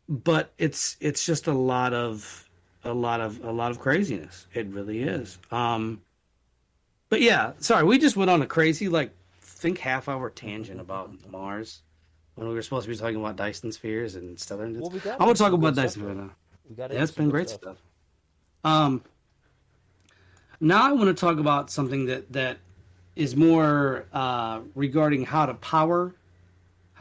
S1: but it's just a lot of craziness. It really is. But yeah, sorry, we just went on a crazy half-hour tangent about Mars when we were supposed to be talking about Dyson Spheres and stuff. I want to talk about Dyson Spheres now. It's been great stuff. Now I want to talk about something that is more regarding how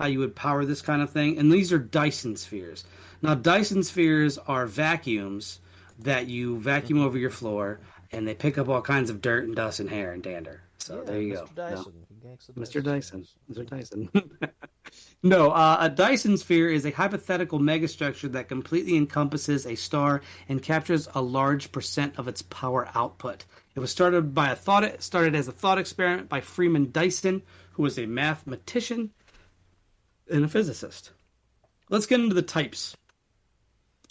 S1: you would power this kind of thing. And these are Dyson Spheres. Now, Dyson Spheres are vacuums that you vacuum over your floor, and they pick up all kinds of dirt and dust and hair and dander. So there you
S2: Mr.
S1: go.
S2: Dyson.
S1: No. Mr. Dyson. No, a Dyson Sphere is a hypothetical megastructure that completely encompasses a star and captures a large percent of its power output. It was started as a thought experiment by Freeman Dyson, who was a mathematician and a physicist. Let's get into the types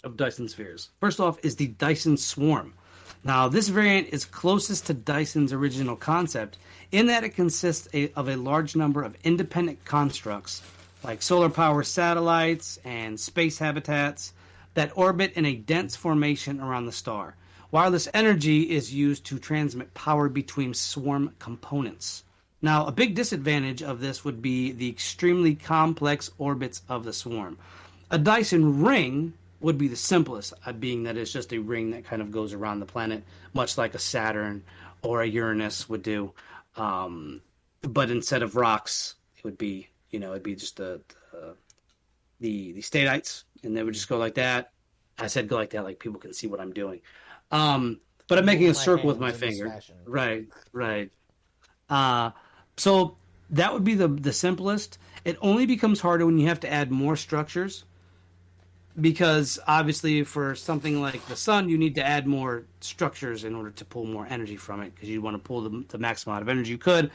S1: of Dyson Spheres. First off is the Dyson Swarm. Now, this variant is closest to Dyson's original concept in that it consists of a large number of independent constructs, like solar power satellites and space habitats, that orbit in a dense formation around the star. Wireless energy is used to transmit power between swarm components. Now, a big disadvantage of this would be the extremely complex orbits of the swarm. A Dyson ring would be the simplest, being that it's just a ring that kind of goes around the planet, much like a Saturn or a Uranus would do. But instead of rocks, it'd be just the statites, and they would just go like that. I said go like that, like people can see what I'm doing. But I'm making a circle with my finger. Right. So that would be the simplest. It only becomes harder when you have to add more structures, because obviously for something like the sun, you need to add more structures in order to pull more energy from it, because you want to pull the maximum amount of energy you could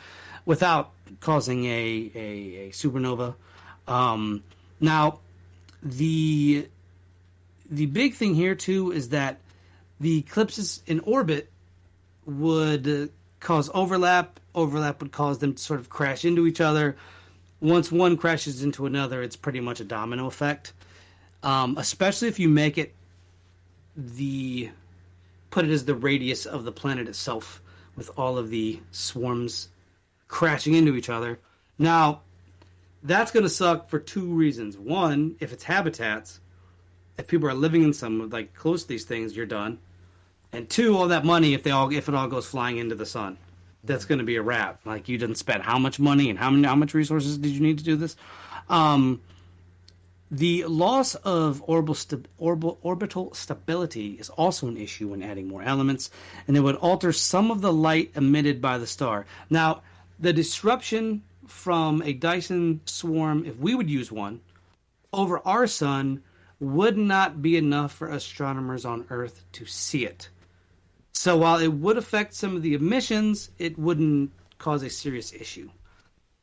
S1: without causing a supernova. Now, the big thing here too is that the eclipses in orbit would cause overlap. Overlap would cause them to sort of crash into each other. Once one crashes into another, it's pretty much a domino effect. Especially if you make it put it as the radius of the planet itself, with all of the swarms crashing into each other. Now, that's going to suck for two reasons. One, if it's habitats, if people are living in some close to these things, you're done. And two, all that money, if it all goes flying into the sun, that's going to be a wrap. Like, you didn't spend how much money and how much resources did you need to do this? The loss of orbital stability is also an issue when adding more elements, and it would alter some of the light emitted by the star. Now, the disruption from a Dyson Swarm, if we would use one, over our sun would not be enough for astronomers on Earth to see it. So while it would affect some of the emissions, it wouldn't cause a serious issue.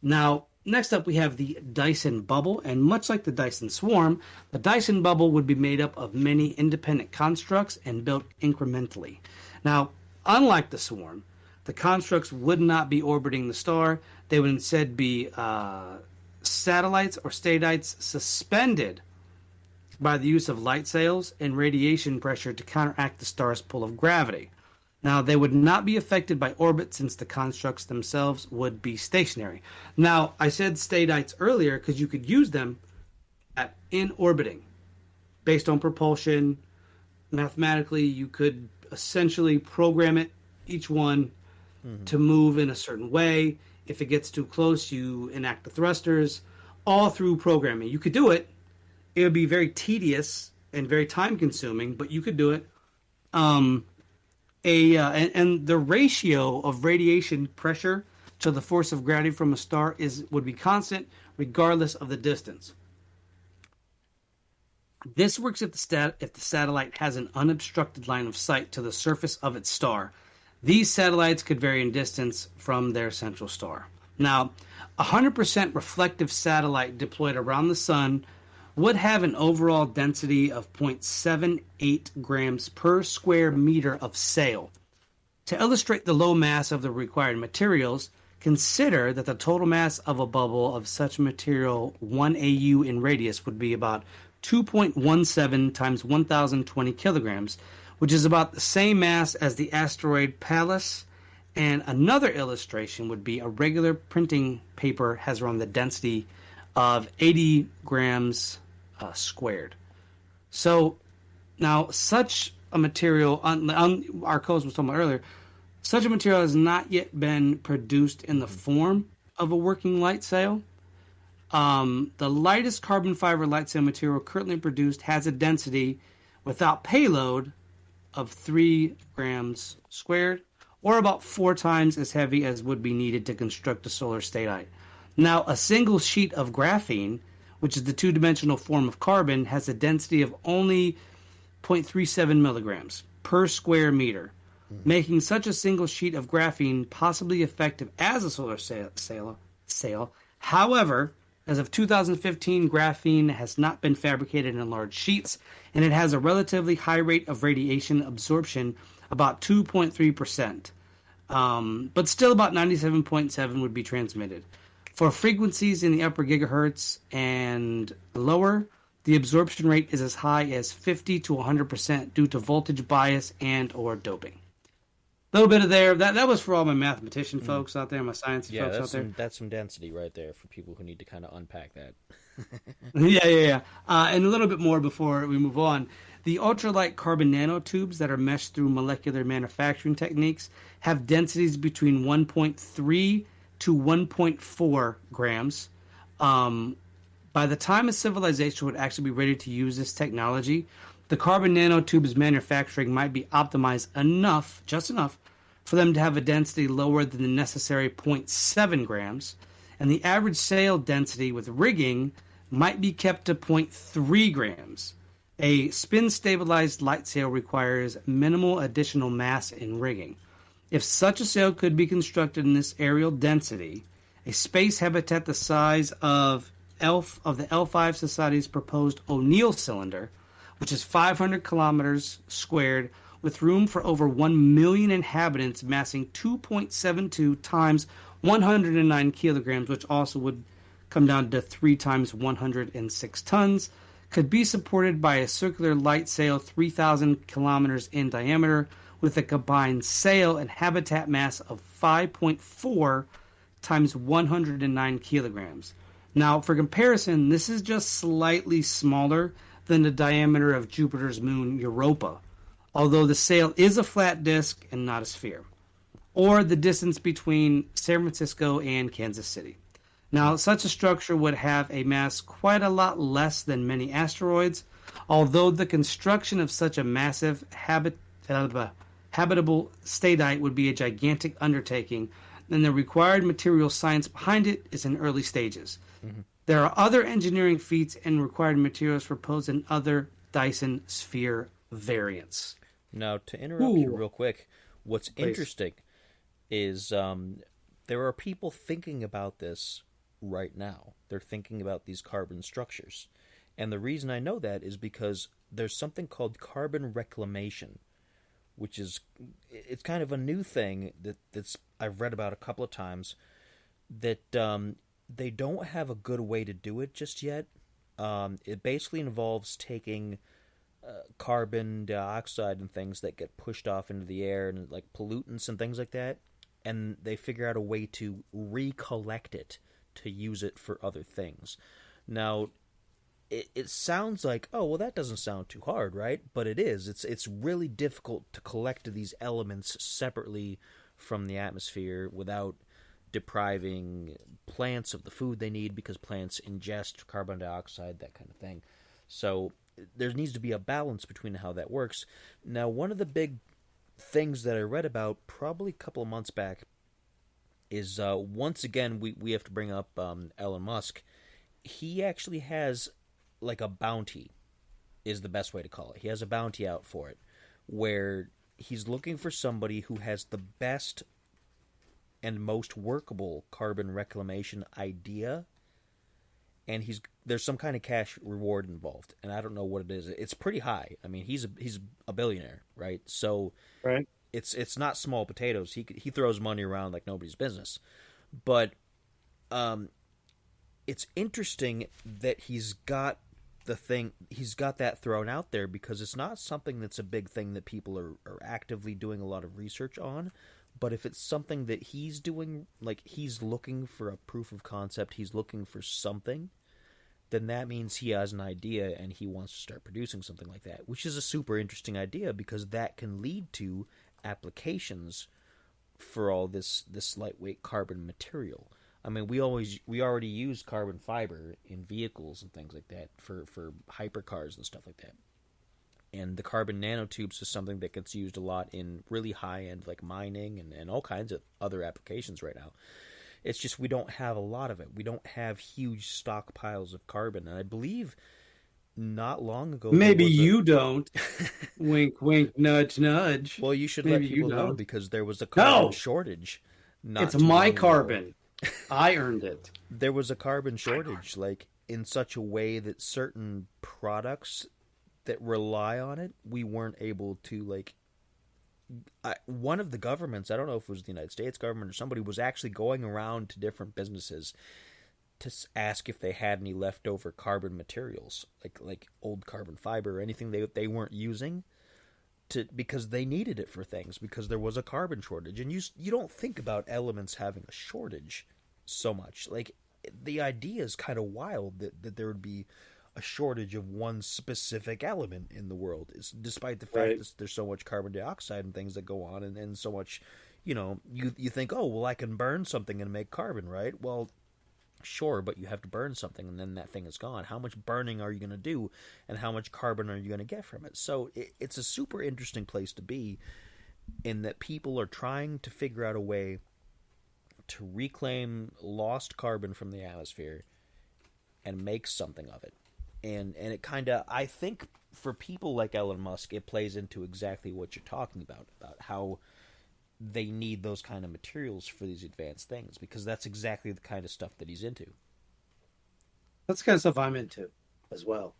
S1: Now, next up, we have the Dyson Bubble, and much like the Dyson Swarm, the Dyson Bubble would be made up of many independent constructs and built incrementally. Now, unlike the Swarm, the constructs would not be orbiting the star. They would instead be satellites or statites suspended by the use of light sails and radiation pressure to counteract the star's pull of gravity. Now, they would not be affected by orbit since the constructs themselves would be stationary. Now, I said stadites earlier because you could use them in orbiting based on propulsion. Mathematically, you could essentially program it, each one, to move in a certain way. If it gets too close, you enact the thrusters, all through programming. You could do it. It would be very tedious and very time consuming, but you could do it. And the ratio of radiation pressure to the force of gravity from a star would be constant regardless of the distance. This works if the satellite has an unobstructed line of sight to the surface of its star. These satellites could vary in distance from their central star. Now, a 100% reflective satellite deployed around the sun would have an overall density of 0.78 grams per square meter of sail. To illustrate the low mass of the required materials, consider that the total mass of a bubble of such material 1 AU in radius would be about 2.17 times 1,020 kilograms, which is about the same mass as the asteroid Pallas. And another illustration would be a regular printing paper has around the density of 80 grams squared. So now such a material, on our coast was talking about earlier, such a material has not yet been produced in the form of a working light sail. The lightest carbon fiber light sail material currently produced has a density without payload of 3 grams squared, or about 4 times as heavy as would be needed to construct a solar statite. Now, a single sheet of graphene, which is the two-dimensional form of carbon, has a density of only 0.37 milligrams per square meter, making such a single sheet of graphene possibly effective as a solar sail. However, as of 2015, graphene has not been fabricated in large sheets, and it has a relatively high rate of radiation absorption, about 2.3%. But still about 97.7 would be transmitted. For frequencies in the upper gigahertz and lower, the absorption rate is as high as 50 to 100% due to voltage bias and or doping. A little bit of there. That was for all my mathematician folks out there, my science folks out there.
S2: That's some density right there for people who need to kind of unpack that.
S1: Yeah. And a little bit more before we move on. The ultralight carbon nanotubes that are meshed through molecular manufacturing techniques have densities between 1.3 to 1.4 grams. By the time a civilization would actually be ready to use this technology, the carbon nanotubes manufacturing might be optimized enough, just enough, for them to have a density lower than the necessary 0.7 grams, and the average sail density with rigging might be kept to 0.3 grams. A spin-stabilized light sail requires minimal additional mass in rigging. If such a sail could be constructed in this aerial density, a space habitat the size of the L5 Society's proposed O'Neill cylinder, which is 500 kilometers squared, with room for over 1 million inhabitants, massing 2.72 times 109 kilograms, which also would come down to 3 times 106 tons, could be supported by a circular light sail 3,000 kilometers in diameter, with a combined sail and habitat mass of 5.4 times 109 kilograms. Now, for comparison, this is just slightly smaller than the diameter of Jupiter's moon Europa, although the sail is a flat disk and not a sphere, or the distance between San Francisco and Kansas City. Now, such a structure would have a mass quite a lot less than many asteroids, although the construction of such a massive habitable statite would be a gigantic undertaking, and the required material science behind it is in early stages. There are other engineering feats and required materials proposed in other Dyson Sphere variants.
S2: Now, to interrupt you real quick, what's interesting is there are people thinking about this right now. They're thinking about these carbon structures. And the reason I know that is because there's something called carbon reclamation, which is, it's kind of a new thing that's I've read about a couple of times, that they don't have a good way to do it just yet, It basically involves taking carbon dioxide and things that get pushed off into the air and like pollutants and things like that, and they figure out a way to recollect it to use it for other things. Now, it sounds like, oh well, that doesn't sound too hard, right? But it is. It's really difficult to collect these elements separately from the atmosphere without depriving plants of the food they need, because plants ingest carbon dioxide, that kind of thing. So there needs to be a balance between how that works. Now, one of the big things that I read about probably a couple of months back is once again we have to bring up Elon Musk. He actually has like a bounty, is the best way to call it. He has a bounty out for it, where he's looking for somebody who has the best and most workable carbon reclamation idea, and there's some kind of cash reward involved, and I don't know what it is. It's pretty high. I mean, he's a billionaire, right? So
S1: Right.
S2: it's not small potatoes. He throws money around like nobody's business, but it's interesting that he's got that thrown out there, because it's not something that's a big thing that people are actively doing a lot of research on. But if it's something that he's doing, like he's looking for a proof of concept, he's looking for something, then that means he has an idea and he wants to start producing something like that, which is a super interesting idea, because that can lead to applications for all this lightweight carbon material. I mean, we already use carbon fiber in vehicles and things like that for hypercars and stuff like that. And the carbon nanotubes is something that gets used a lot in really high-end like mining and all kinds of other applications right now. It's just we don't have a lot of it. We don't have huge stockpiles of carbon. And I believe not long ago...
S1: Maybe you don't. Wink, wink, nudge, nudge.
S2: Well, you should
S1: Maybe
S2: let people
S1: you
S2: know,
S1: don't.
S2: because there was a carbon
S1: No!
S2: shortage.
S1: It's my carbon. I earned it.
S2: There was a carbon shortage, like in such a way that certain products that rely on it, we weren't able to like. One of the governments, I don't know if it was the United States government or somebody, was actually going around to different businesses to ask if they had any leftover carbon materials, like old carbon fiber or anything they weren't using, because they needed it for things, because there was a carbon shortage. And you don't think about elements having a shortage so much. Like, the idea is kind of wild that there would be a shortage of one specific element in the world, despite the fact that there's so much carbon dioxide and things that go on, and so much, you think, oh, well, I can burn something and make carbon, right? Well, sure, but you have to burn something, and then that thing is gone. How much burning are you going to do, and how much carbon are you going to get from it? So it's a super interesting place to be, in that people are trying to figure out a way to reclaim lost carbon from the atmosphere and make something of it. And it kind of, I think for people like Elon Musk, it plays into exactly what you're talking about how they need those kind of materials for these advanced things, because that's exactly the kind of stuff that he's into.
S1: That's the kind of stuff I'm into as well.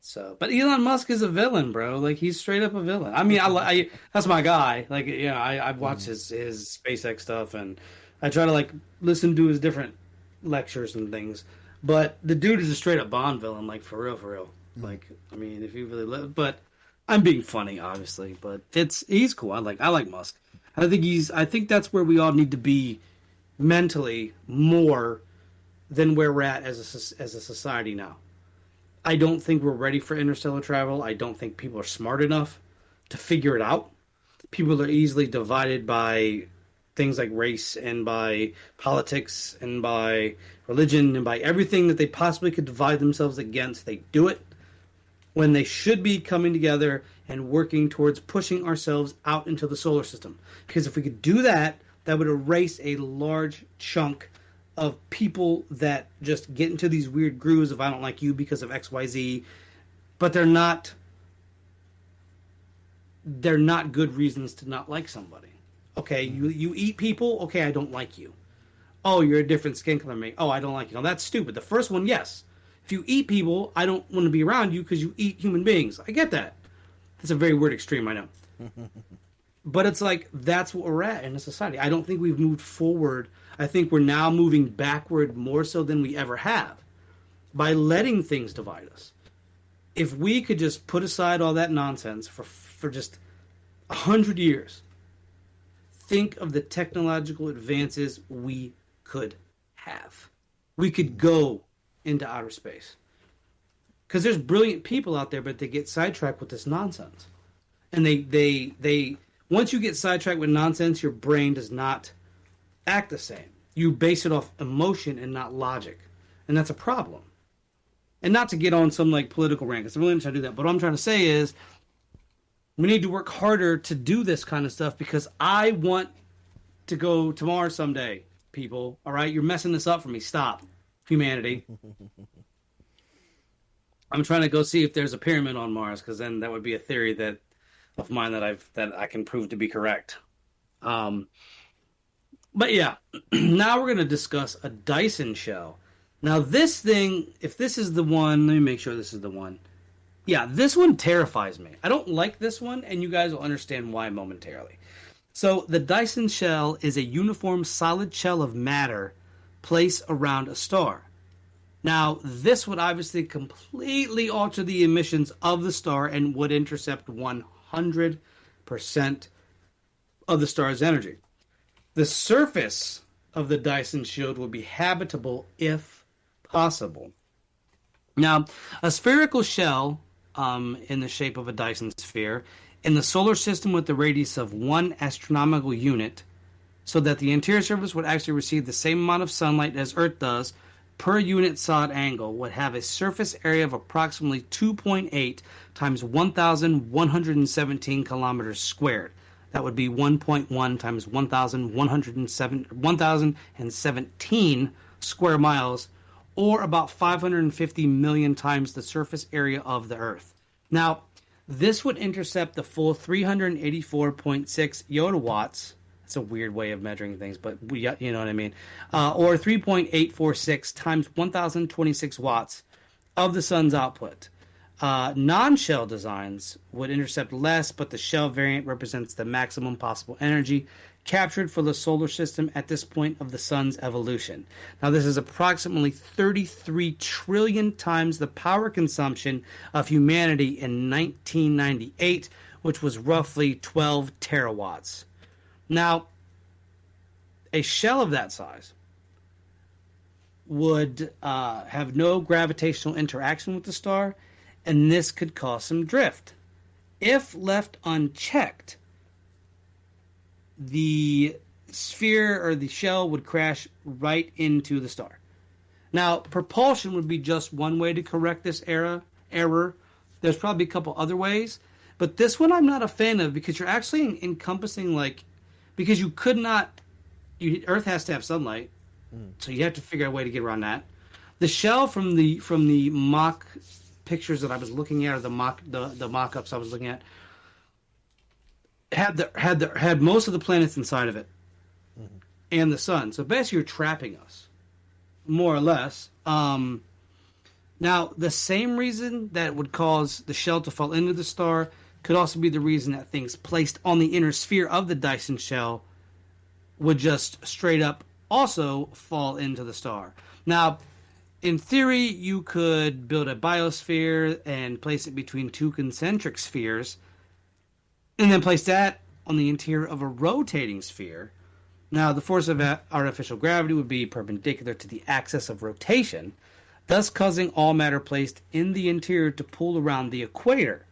S1: So, but Elon Musk is a villain, bro. Like, he's straight up a villain. I mean, I that's my guy. Like, I've watched his SpaceX stuff, and I try to like listen to his different lectures and things. But the dude is a straight up Bond villain, like for real. Like, I mean, if you really live, but I'm being funny, obviously. But he's cool. I like Musk. I think that's where we all need to be mentally more than where we're at as a society now. I don't think we're ready for interstellar travel. I don't think people are smart enough to figure it out. People are easily divided by things like race and by politics and by religion and by everything that they possibly could divide themselves against. They do it when they should be coming together and working towards pushing ourselves out into the solar system. Because if we could do that, that would erase a large chunk of people that just get into these weird grooves of I don't like you because of XYZ, but they're not good reasons to not like somebody. Okay, you eat people, okay, I don't like you. Oh, you're a different skin color than me. Oh, I don't like you. No, that's stupid. The first one, yes. If you eat people, I don't want to be around you because you eat human beings. I get that. That's a very weird extreme, I know. But it's like, that's what we're at in a society. I don't think we've moved forward. I think we're now moving backward more so than we ever have. by letting things divide us. If we could just put aside all that nonsense for just 100 years, think of the technological advances we could have. We could go into outer space. Because there's brilliant people out there, but they get sidetracked with this nonsense. And they once you get sidetracked with nonsense, your brain does not act the same. You base it off emotion and not logic. And that's a problem. And not to get on some like political rant, because I'm really not trying to do that. But what I'm trying to say is we need to work harder to do this kind of stuff because I want to go to Mars someday, people. All right? You're messing this up for me. Stop, humanity. I'm trying to go see if there's a pyramid on Mars, because then that would be a theory of mine that I can prove to be correct. But yeah, now we're going to discuss a Dyson Shell. Now this thing, if this is the one, let me make sure this is the one. Yeah, this one terrifies me. I don't like this one, and you guys will understand why momentarily. So the Dyson Shell is a uniform solid shell of matter placed around a star. Now, this would obviously completely alter the emissions of the star and would intercept 100% of the star's energy. The surface of the Dyson shield would be habitable if possible. Now, a spherical shell in the shape of a Dyson sphere in the solar system with the radius of 1 astronomical unit, so that the interior surface would actually receive the same amount of sunlight as Earth does per unit solid angle, would have a surface area of approximately 2.8 times 1,117 kilometers squared. That would be 1.1 times 1,017 square miles, or about 550 million times the surface area of the Earth. Now, this would intercept the full 384.6 yodawatts. It's a weird way of measuring things, but you know what I mean. Or 3.846 times 1,026 watts of the sun's output. Non-shell designs would intercept less, but the shell variant represents the maximum possible energy captured for the solar system at this point of the sun's evolution. Now, this is approximately 33 trillion times the power consumption of humanity in 1998, which was roughly 12 terawatts. Now, a shell of that size would have no gravitational interaction with the star, and this could cause some drift. If left unchecked, the sphere or the shell would crash right into the star. Now, propulsion would be just one way to correct this error. There's probably a couple other ways, but this one I'm not a fan of because you're actually encompassing because you could not. Earth has to have sunlight, so you have to figure out a way to get around that. The shell from the mock pictures that I was looking at, or the mock-ups I was looking at, had most of the planets inside of it, and the sun. So basically, you're trapping us, more or less. Now, the same reason that would cause the shell to fall into the star could also be the reason that things placed on the inner sphere of the Dyson shell would just straight up also fall into the star. Now, in theory, you could build a biosphere and place it between two concentric spheres, and then place that on the interior of a rotating sphere. Now, the force of artificial gravity would be perpendicular to the axis of rotation, thus causing all matter placed in the interior to pull around the equator.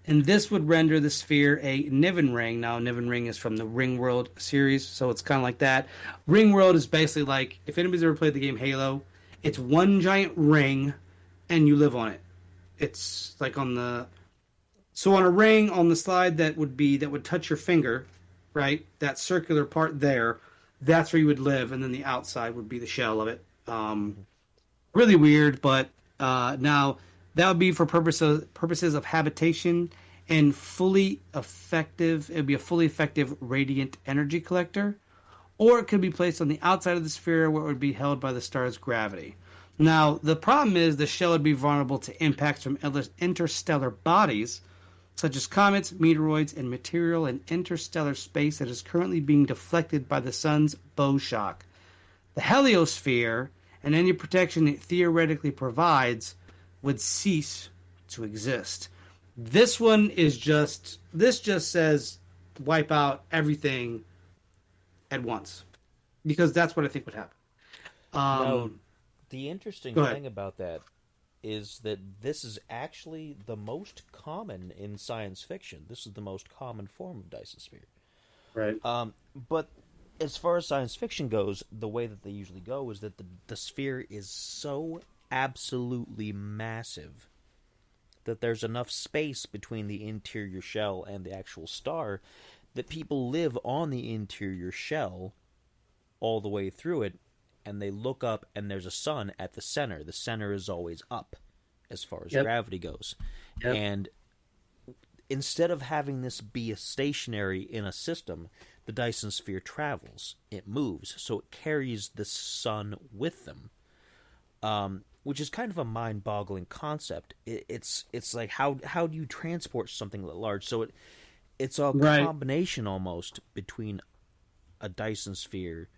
S1: And this would render the sphere a Niven ring. Now, Niven ring is from the Ringworld series, so it's kind of like that. Ringworld is basically like, if anybody's ever played the game Halo, it's one giant ring, and you live on it. It's like on a ring on the slide that would touch your finger, right? That circular part there, that's where you would live, and then the outside would be the shell of it. Really weird, but now that would be for purposes of habitation and fully effective. It would be a fully effective radiant energy collector, or it could be placed on the outside of the sphere where it would be held by the star's gravity. Now, the problem is the shell would be vulnerable to impacts from interstellar bodies, such as comets, meteoroids, and material in interstellar space that is currently being deflected by the sun's bow shock. The heliosphere and any protection it theoretically provides would cease to exist. This one is this just says wipe out everything at once, because that's what I think would happen.
S2: No, the interesting thing about that is that this is actually the most common in science fiction. This is the most common form of Dyson Sphere.
S1: Right.
S2: But as far as science fiction goes, the way that they usually go is that the sphere is so absolutely massive that there's enough space between the interior shell and the actual star that people live on the interior shell all the way through it, and they look up and there's a sun at the center. The center is always up as far as gravity goes. Yep. And instead of having this be a stationary in a system, the Dyson Sphere travels. It moves, so it carries the sun with them, which is kind of a mind-boggling concept. It's like, how do you transport something that large? So it's a combination almost between a Dyson Sphere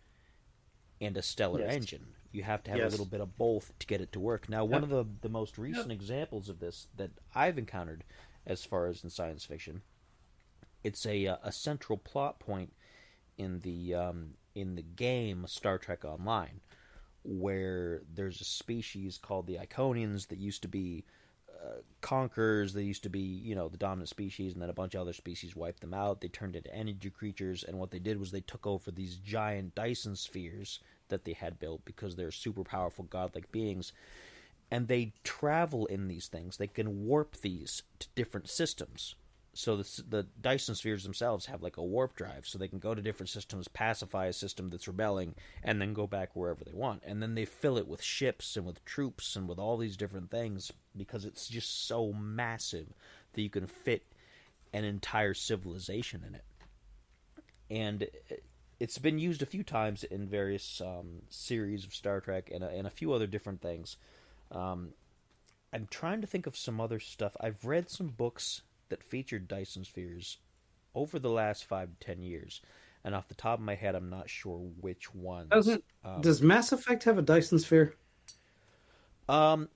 S2: and a stellar engine. You have to have a little bit of both to get it to work. Now, one of the most recent examples of this that I've encountered, as far as in science fiction, it's a central plot point in the game Star Trek Online, where there's a species called the Iconians that used to be conquerors. They used to be, the dominant species, and then a bunch of other species wiped them out. They turned into energy creatures, and what they did was they took over these giant Dyson spheres that they had built because they're super powerful godlike beings, and they travel in these things. They can warp these to different systems. So the Dyson spheres themselves have like a warp drive, so they can go to different systems, pacify a system that's rebelling, and then go back wherever they want. And then they fill it with ships and with troops and with all these different things, because it's just so massive that you can fit an entire civilization in it. And it's been used a few times in various series of Star Trek and a few other different things. I'm trying to think of some other stuff. I've read some books that featured Dyson Spheres over the last 5 to 10 years, and off the top of my head, I'm not sure which ones.
S1: Does Mass Effect have a Dyson Sphere?
S2: I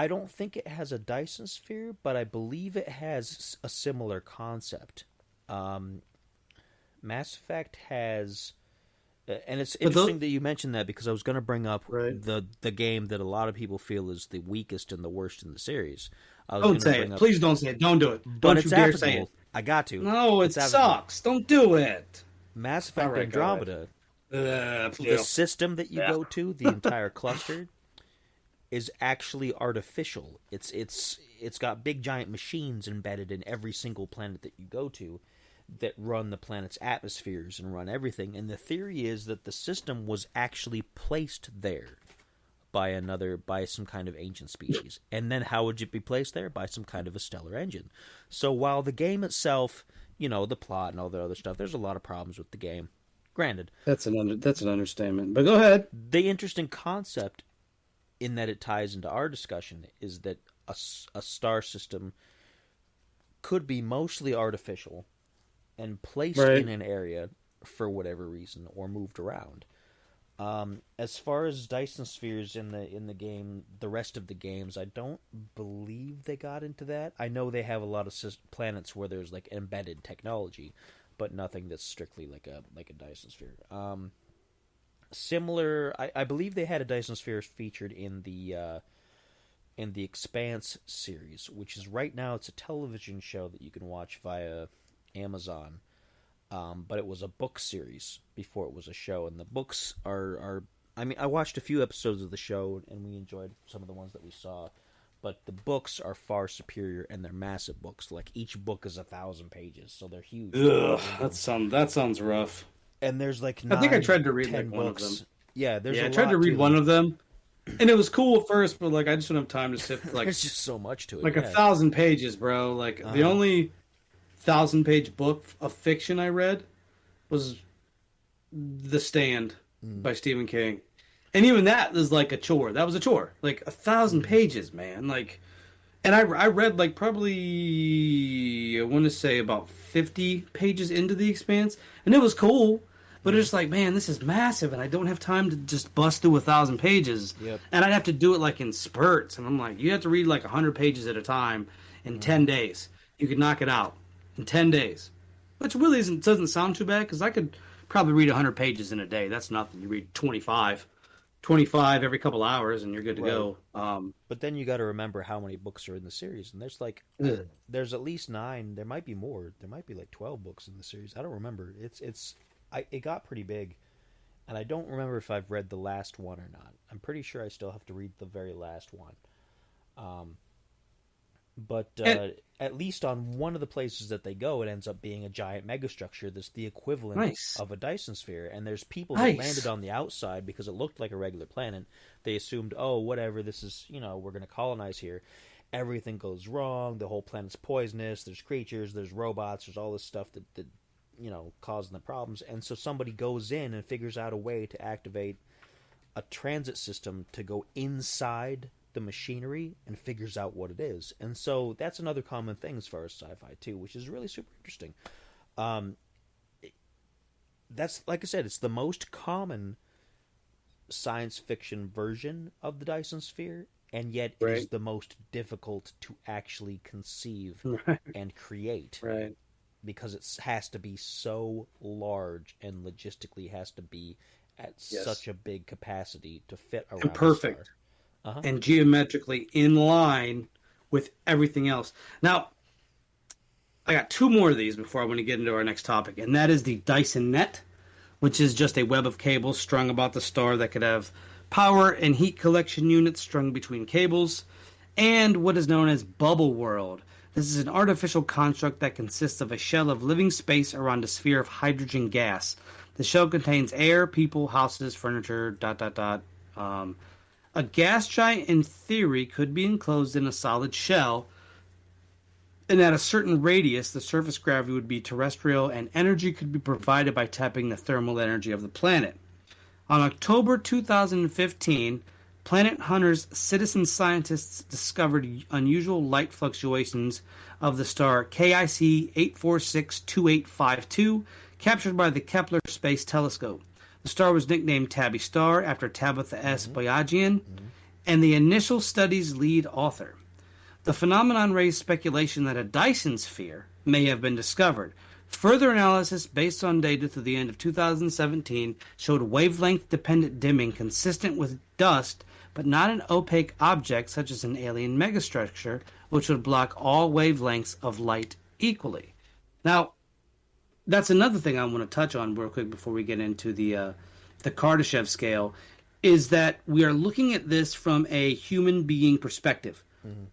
S2: don't think it has a Dyson Sphere, but I believe it has a similar concept. Mass Effect has, and it's interesting that you mentioned that, because I was going to bring up the game that a lot of people feel is the weakest and the worst in the series.
S1: Don't say it. Please don't say it. Don't do it. Don't you dare say it.
S2: I got to.
S1: No, it sucks. Don't do it.
S2: Mass Effect Andromeda, the system that you go to, the entire cluster, is actually artificial. It's got big giant machines embedded in every single planet that you go to that run the planet's atmospheres and run everything. And the theory is that the system was actually placed there by some kind of ancient species. And then how would it be placed there? By some kind of a stellar engine. So while the game itself, the plot and all the other stuff, there's a lot of problems with the game. Granted.
S1: That's an understatement. But go ahead.
S2: The interesting concept in that it ties into our discussion is that a star system could be mostly artificial and placed in an area for whatever reason, or moved around. As far as Dyson Spheres in the game, the rest of the games, I don't believe they got into that. I know they have a lot of planets where there's like embedded technology, but nothing that's strictly like a Dyson Sphere. Similar, I believe they had a Dyson Sphere featured in the Expanse series, which is right now, it's a television show that you can watch via Amazon. But it was a book series before it was a show, and the books are I watched a few episodes of the show, and we enjoyed some of the ones that we saw, but the books are far superior, and they're massive books. Like, each book is 1,000 pages, so they're huge.
S1: Ugh, that sounds rough.
S2: And there's like
S1: I think I tried to read like one
S2: books.
S1: of them.
S2: Yeah,
S1: I tried to read one of them, and it was cool at first, but like I just don't have time to sit like
S2: there's just so much to it.
S1: Like 1,000 pages, bro. Like the only 1,000-page book of fiction I read was The Stand by Stephen King. And even that was like a chore. That was a chore. Like 1,000 pages, man. Like, and I read like probably, I want to say about 50 pages into The Expanse, and it was cool. But it's like, man, this is massive, and I don't have time to just bust through 1,000 pages.
S2: Yep.
S1: And I'd have to do it like in spurts. And I'm like, you have to read like 100 pages at a time in 10 days. You could knock it out in 10 days, which really doesn't sound too bad because I could probably read 100 pages in a day. That's nothing. You read 25 every couple hours, and you're good to go.
S2: But then you got to remember how many books are in the series, and there's like there's at least 9. There might be more. There might be like 12 books in the series. I don't remember. It got pretty big, and I don't remember if I've read the last one or not. I'm pretty sure I still have to read the very last one. But at least on one of the places that they go, it ends up being a giant megastructure that's the equivalent of a Dyson sphere. And there's people that landed on the outside because it looked like a regular planet. They assumed, oh, whatever, this is, we're going to colonize here. Everything goes wrong. The whole planet's poisonous. There's creatures. There's robots. There's all this stuff that causing the problems. And so somebody goes in and figures out a way to activate a transit system to go inside the machinery and figures out what it is. And so that's another common thing as far as sci-fi too, which is really super interesting. That's, like I said, it's the most common science fiction version of the Dyson Sphere, and yet it is the most difficult to actually conceive and create.
S1: Right.
S2: Because it has to be so large and logistically has to be at such a big capacity to fit around
S1: and perfect.
S2: The star. Uh-huh.
S1: And geometrically in line with everything else. Now, I got 2 more of these before I want to get into our next topic, and that is the Dyson Net, which is just a web of cables strung about the star that could have power and heat collection units strung between cables, and what is known as Bubble World. This is an artificial construct that consists of a shell of living space around a sphere of hydrogen gas. The shell contains air, people, houses, furniture, ... A gas giant, in theory, could be enclosed in a solid shell, and at a certain radius, the surface gravity would be terrestrial, and energy could be provided by tapping the thermal energy of the planet. On October 2015, Planet Hunter's citizen scientists discovered unusual light fluctuations of the star KIC 8462852, captured by the Kepler Space Telescope. The star was nicknamed Tabby Star after Tabitha S. Boyajian and the initial study's lead author. The phenomenon raised speculation that a Dyson sphere may have been discovered. Further analysis based on data through the end of 2017 showed wavelength-dependent dimming consistent with dust, but not an opaque object such as an alien megastructure, which would block all wavelengths of light equally. Now, that's another thing I want to touch on real quick before we get into the Kardashev scale, is that we are looking at this from a human being perspective.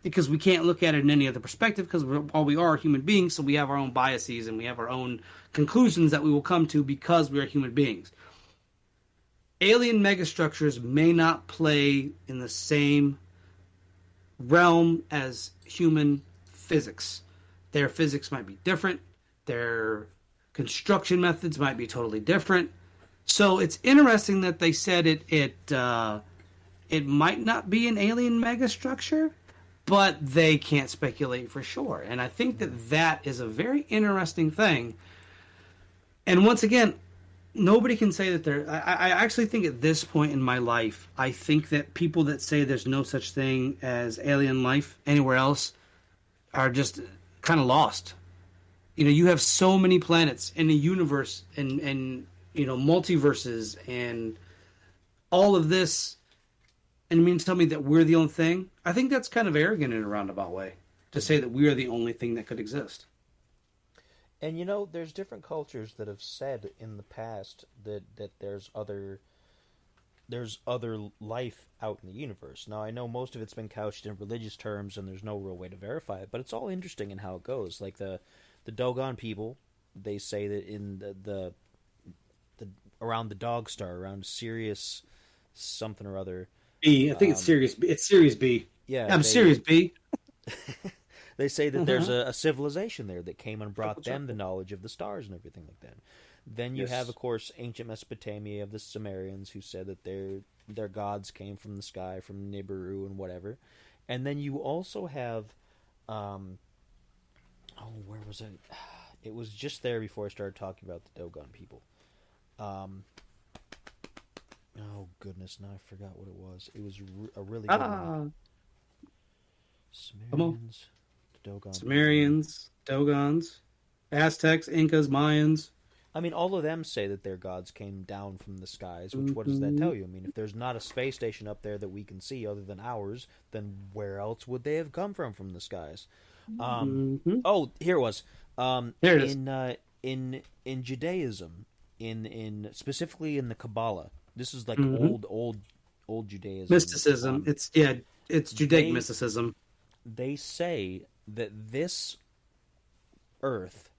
S1: Because we can't look at it in any other perspective because we are human beings, so we have our own biases and we have our own conclusions that we will come to because we are human beings. Alien megastructures may not play in the same realm as human physics. Their physics might be different. Their construction methods might be totally different. So it's interesting that they said it might not be an alien megastructure, but they can't speculate for sure. And I think that is a very interesting thing. And once again, nobody can say that there... I actually think at this point in my life, I think that people that say there's no such thing as alien life anywhere else are just kind of lost. You have so many planets in the universe and multiverses and all of this, and you mean to tell me that we're the only thing? I think that's kind of arrogant in a roundabout way to say that we are the only thing that could exist.
S2: And there's different cultures that have said in the past that there's other life out in the universe. Now I know most of it's been couched in religious terms and there's no real way to verify it, but it's all interesting in how it goes. Like the Dogon people, they say that in the around the dog star, around Sirius something or other.
S1: B. I think it's Sirius B. It's Sirius B.
S2: Yeah,
S1: Sirius B.
S2: They say that there's a civilization there that came and brought them the knowledge of the stars and everything like that. Then you have, of course, ancient Mesopotamia of the Sumerians who said that their gods came from the sky, from Nibiru and whatever. And then you also have, where was it? It was just there before I started talking about the Dogon people. Um, oh goodness, now I forgot what it was. It was a really good one.
S1: Come on.
S2: Sumerians, Dogons,
S1: Sumerians, Dogons, Aztecs, Incas, Mayans.
S2: I mean, all of them say that their gods came down from the skies, which what does that tell you? I mean, if there's not a space station up there that we can see other than ours, then where else would they have come from the skies? Oh, here it was.
S1: There it is.
S2: In Judaism, in specifically in the Kabbalah, this is like old Judaism.
S1: Mysticism. It's Judaic mysticism.
S2: They say that this Earth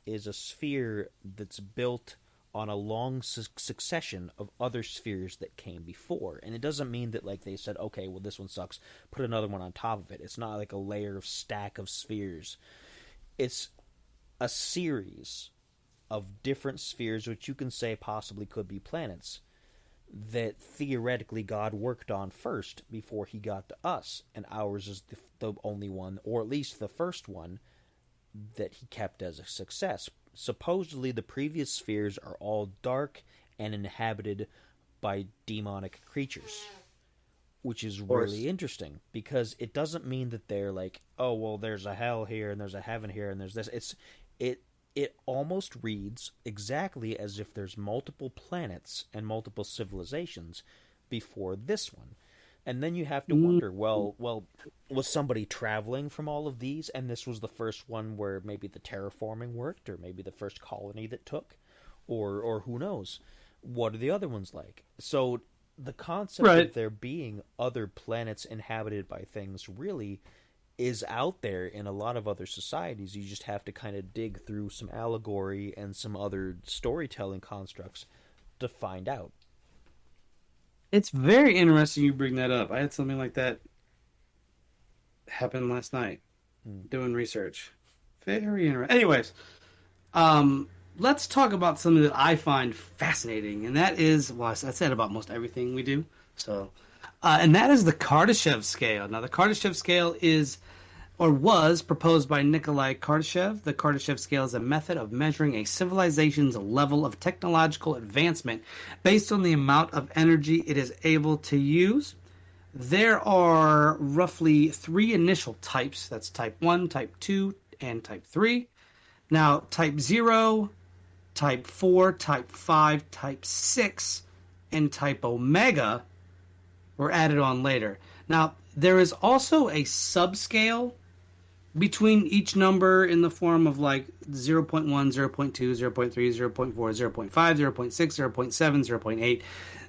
S2: is a sphere that's built on a long succession of other spheres that came before. And it doesn't mean that, like, they said, okay, well, this one sucks, put another one on top of it. It's not like a layer of stack of spheres. It's a series of different spheres, which you can say possibly could be planets, that theoretically God worked on first before he got to us. And ours is the only one, or at least the first one, that he kept as a success. Supposedly the previous spheres are all dark and inhabited by demonic creatures, which is really interesting, because it doesn't mean that they're like, oh, well, there's a hell here and there's a heaven here and there's this. It almost reads exactly as if there's multiple planets and multiple civilizations before this one. And then you have to wonder, well, was somebody traveling from all of these, and this was the first one where maybe the terraforming worked, or maybe the first colony that took, or who knows? What are the other ones like? So the concept of there being other planets inhabited by things really is out there in a lot of other societies. You just have to kind of dig through some allegory and some other storytelling constructs to find out.
S1: It's very interesting you bring that up. I had something like that happen last night, doing research. Very interesting. Anyways, let's talk about something that I find fascinating, and that is, well, I said about most everything we do. So, and that is the Kardashev Scale. Now, the Kardashev Scale is, or was, proposed by Nikolai Kardashev. The Kardashev Scale is a method of measuring a civilization's level of technological advancement based on the amount of energy it is able to use. There are roughly 3 initial types. That's type 1, type 2, and type 3. Now, type 0, type 4, type 5, type 6, and type Omega were added on later. Now, there is also a subscale between each number in the form of like 0.1, 0.2, 0.3, 0.4, 0.5, 0.6, 0.7, 0.8,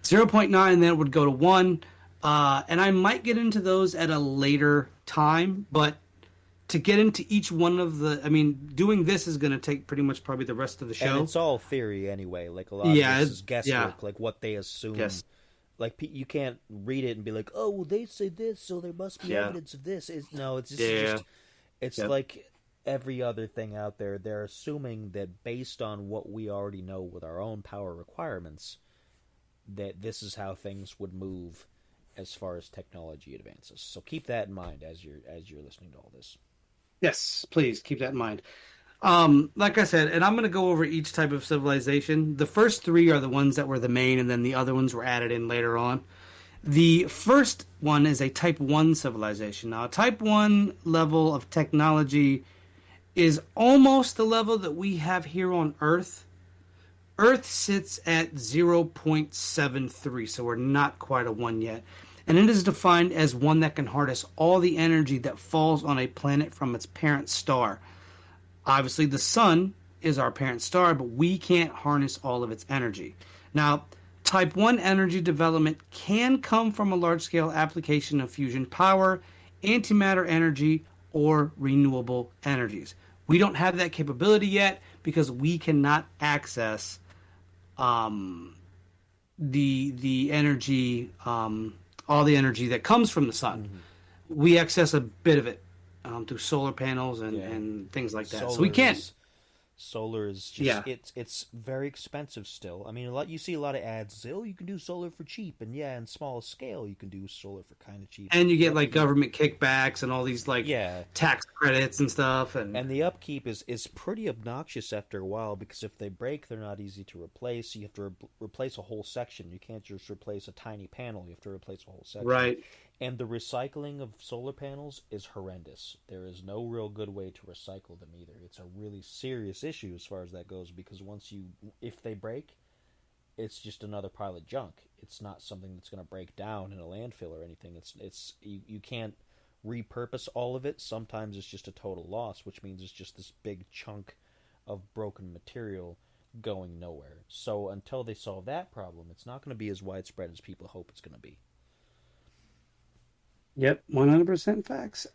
S1: 0.9, and then it would go to 1. And I might get into those at a later time, but to get into each one of the, I mean, doing this is going to take pretty much probably the rest of the show.
S2: And it's all theory anyway. Like a lot of this is guesswork, like what they assume. Yes. Like, you can't read it and be like, oh, well, they say this, so there must be evidence of this. It's just it's like every other thing out there. They're assuming that based on what we already know with our own power requirements, that this is how things would move as far as technology advances. So keep that in mind as you're listening to all this.
S1: Yes, please keep that in mind. Like I said, and I'm going to go over each type of civilization. The first 3 are the ones that were the main, and then the other ones were added in later on. The first one is a Type 1 civilization. Now, a Type 1 level of technology is almost the level that we have here on Earth. Earth sits at 0.73, so we're not quite a 1 yet. And it is defined as one that can harness all the energy that falls on a planet from its parent star. Obviously, the sun is our parent star, but we can't harness all of its energy. Now, Type 1 energy development can come from a large-scale application of fusion power, antimatter energy, or renewable energies. We don't have that capability yet because we cannot access the energy, all the energy that comes from the sun. Mm-hmm. We access a bit of it through solar panels and things like that. So we can't.
S2: Solar is just
S1: Yeah.
S2: it's very expensive still. I mean, you see a lot of ads say, "Oh, you can do solar for cheap," and yeah, in small scale, you can do solar for kind of cheap.
S1: And you
S2: The
S1: get like
S2: upkeep,
S1: government kickbacks and all these like
S2: yeah,
S1: tax credits and stuff. And
S2: and the upkeep is pretty obnoxious after a while because if they break, they're not easy to replace. You have to replace a whole section. You can't just replace a tiny panel. You have to replace a whole section.
S1: right.
S2: And the recycling of solar panels is horrendous. There is no real good way to recycle them either. It's a really serious issue as far as that goes because if they break, it's just another pile of junk. It's not something that's going to break down in a landfill or anything. You can't repurpose all of it. Sometimes it's just a total loss, which means it's just this big chunk of broken material going nowhere. So until they solve that problem, it's not going to be as widespread as people hope it's going to be.
S1: Yep, 100% facts.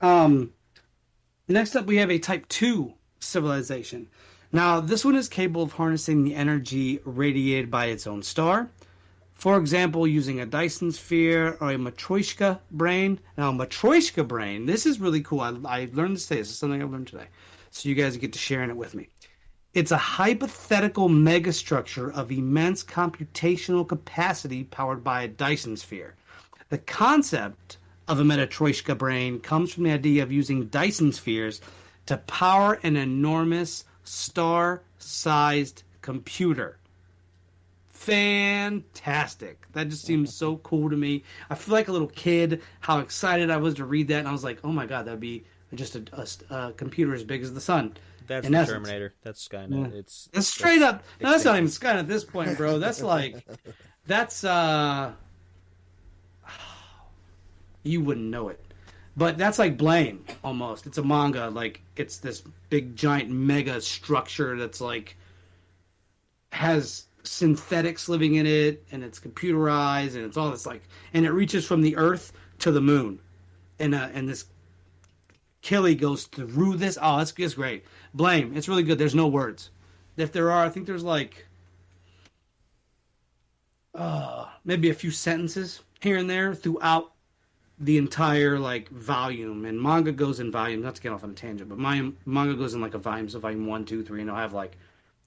S1: Next up, we have a Type 2 civilization. Now, this one is capable of harnessing the energy radiated by its own star. For example, using a Dyson Sphere or a Matryoshka brain. Now, Matryoshka brain, this is really cool. I learned this today. This is something I learned today. So you guys get to sharing it with me. It's a hypothetical megastructure of immense computational capacity powered by a Dyson Sphere. The concept of a Matryoshka brain comes from the idea of using Dyson Spheres to power an enormous star-sized computer. Fantastic. That just seems so cool to me. I feel like a little kid, how excited I was to read that, and I was like, oh my god, that'd be just a computer as big as the sun.
S2: That's
S1: In
S2: the
S1: essence.
S2: Terminator. That's Skynet.
S1: Yeah.
S2: It's
S1: That's straight up. No, that's not even
S2: extinction.
S1: Skynet at this point, bro. That's like, that's you wouldn't know it, but that's like Blame almost. It's a manga. Like it's this big giant mega structure that's like has synthetics living in it, and it's computerized, and it's all this like, and it reaches from the Earth to the moon, and this Killy goes through this. Oh, it's great. Blame. It's really good. There's no words. If there are, I think there's like maybe a few sentences here and there throughout the entire like volume. And manga goes in volumes. Not to get off on a tangent, but my manga goes in like a volume. So volume 1, 2, 3, and I'll have like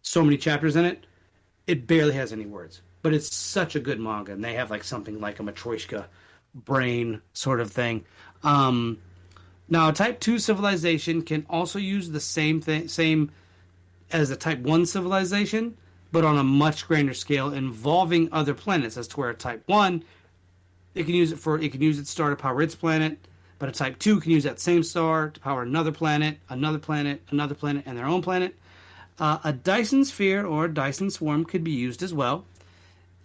S1: so many chapters in it. It barely has any words, but it's such a good manga, and they have like something like a Matryoshka brain sort of thing. Now, a Type 2 civilization can also use the same as a Type 1 civilization, but on a much grander scale, involving other planets. As to where a Type 1, it can use its star to power its planet, but a Type 2 can use that same star to power another planet, another planet, another planet, and their own planet. A Dyson Sphere or Dyson Swarm could be used as well.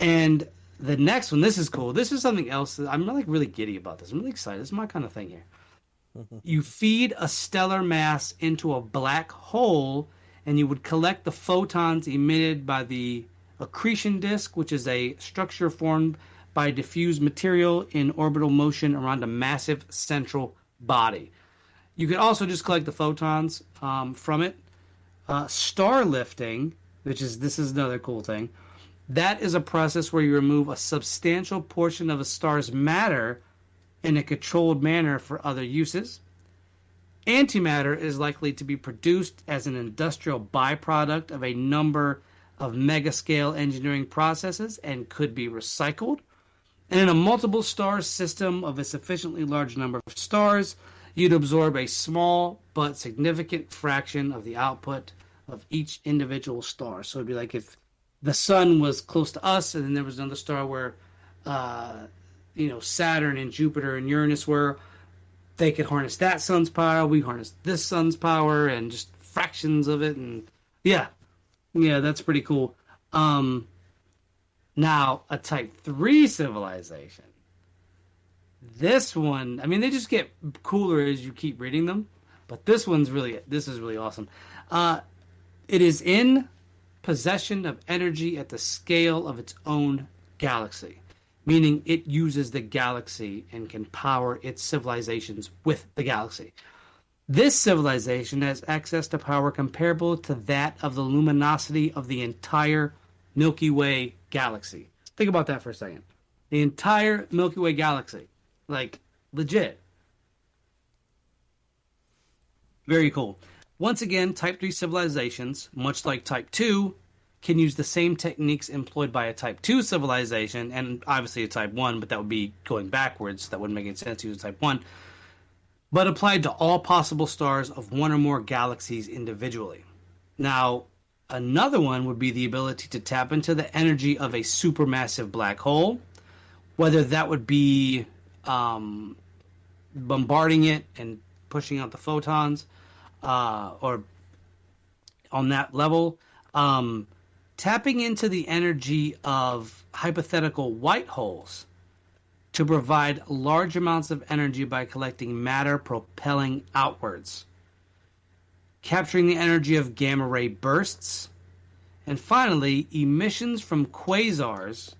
S1: And the next one, this is cool. This is something else that I'm like really giddy about this. I'm really excited. This is my kind of thing here. You feed a stellar mass into a black hole, and you would collect the photons emitted by the accretion disk, which is a structure formed by diffused material in orbital motion around a massive central body. You could also just collect the photons from it. Star lifting, this is another cool thing. That is a process where you remove a substantial portion of a star's matter in a controlled manner for other uses. Antimatter is likely to be produced as an industrial byproduct of a number of mega-scale engineering processes and could be recycled. And in a multiple star system of a sufficiently large number of stars, you'd absorb a small but significant fraction of the output of each individual star. So it'd be like if the sun was close to us, and then there was another star where Saturn and Jupiter and Uranus were, they could harness that sun's power, we harness this sun's power, and just fractions of it, and yeah, that's pretty cool. Now, a Type 3 civilization. This one, I mean, they just get cooler as you keep reading them, but this is really awesome. It is in possession of energy at the scale of its own galaxy, meaning it uses the galaxy and can power its civilizations with the galaxy. This civilization has access to power comparable to that of the luminosity of the entire Milky Way galaxy. Think about that for a second. The entire Milky Way galaxy. Like, legit. Very cool. Once again, Type 3 civilizations, much like Type 2, can use the same techniques employed by a Type 2 civilization, and obviously a Type 1, but that would be going backwards. That wouldn't make any sense to use a Type 1, but applied to all possible stars of one or more galaxies individually. Now, another one would be the ability to tap into the energy of a supermassive black hole, whether that would be bombarding it and pushing out the photons, or on that level, tapping into the energy of hypothetical white holes to provide large amounts of energy by collecting matter propelling outwards, capturing the energy of gamma ray bursts, and finally, emissions from quasars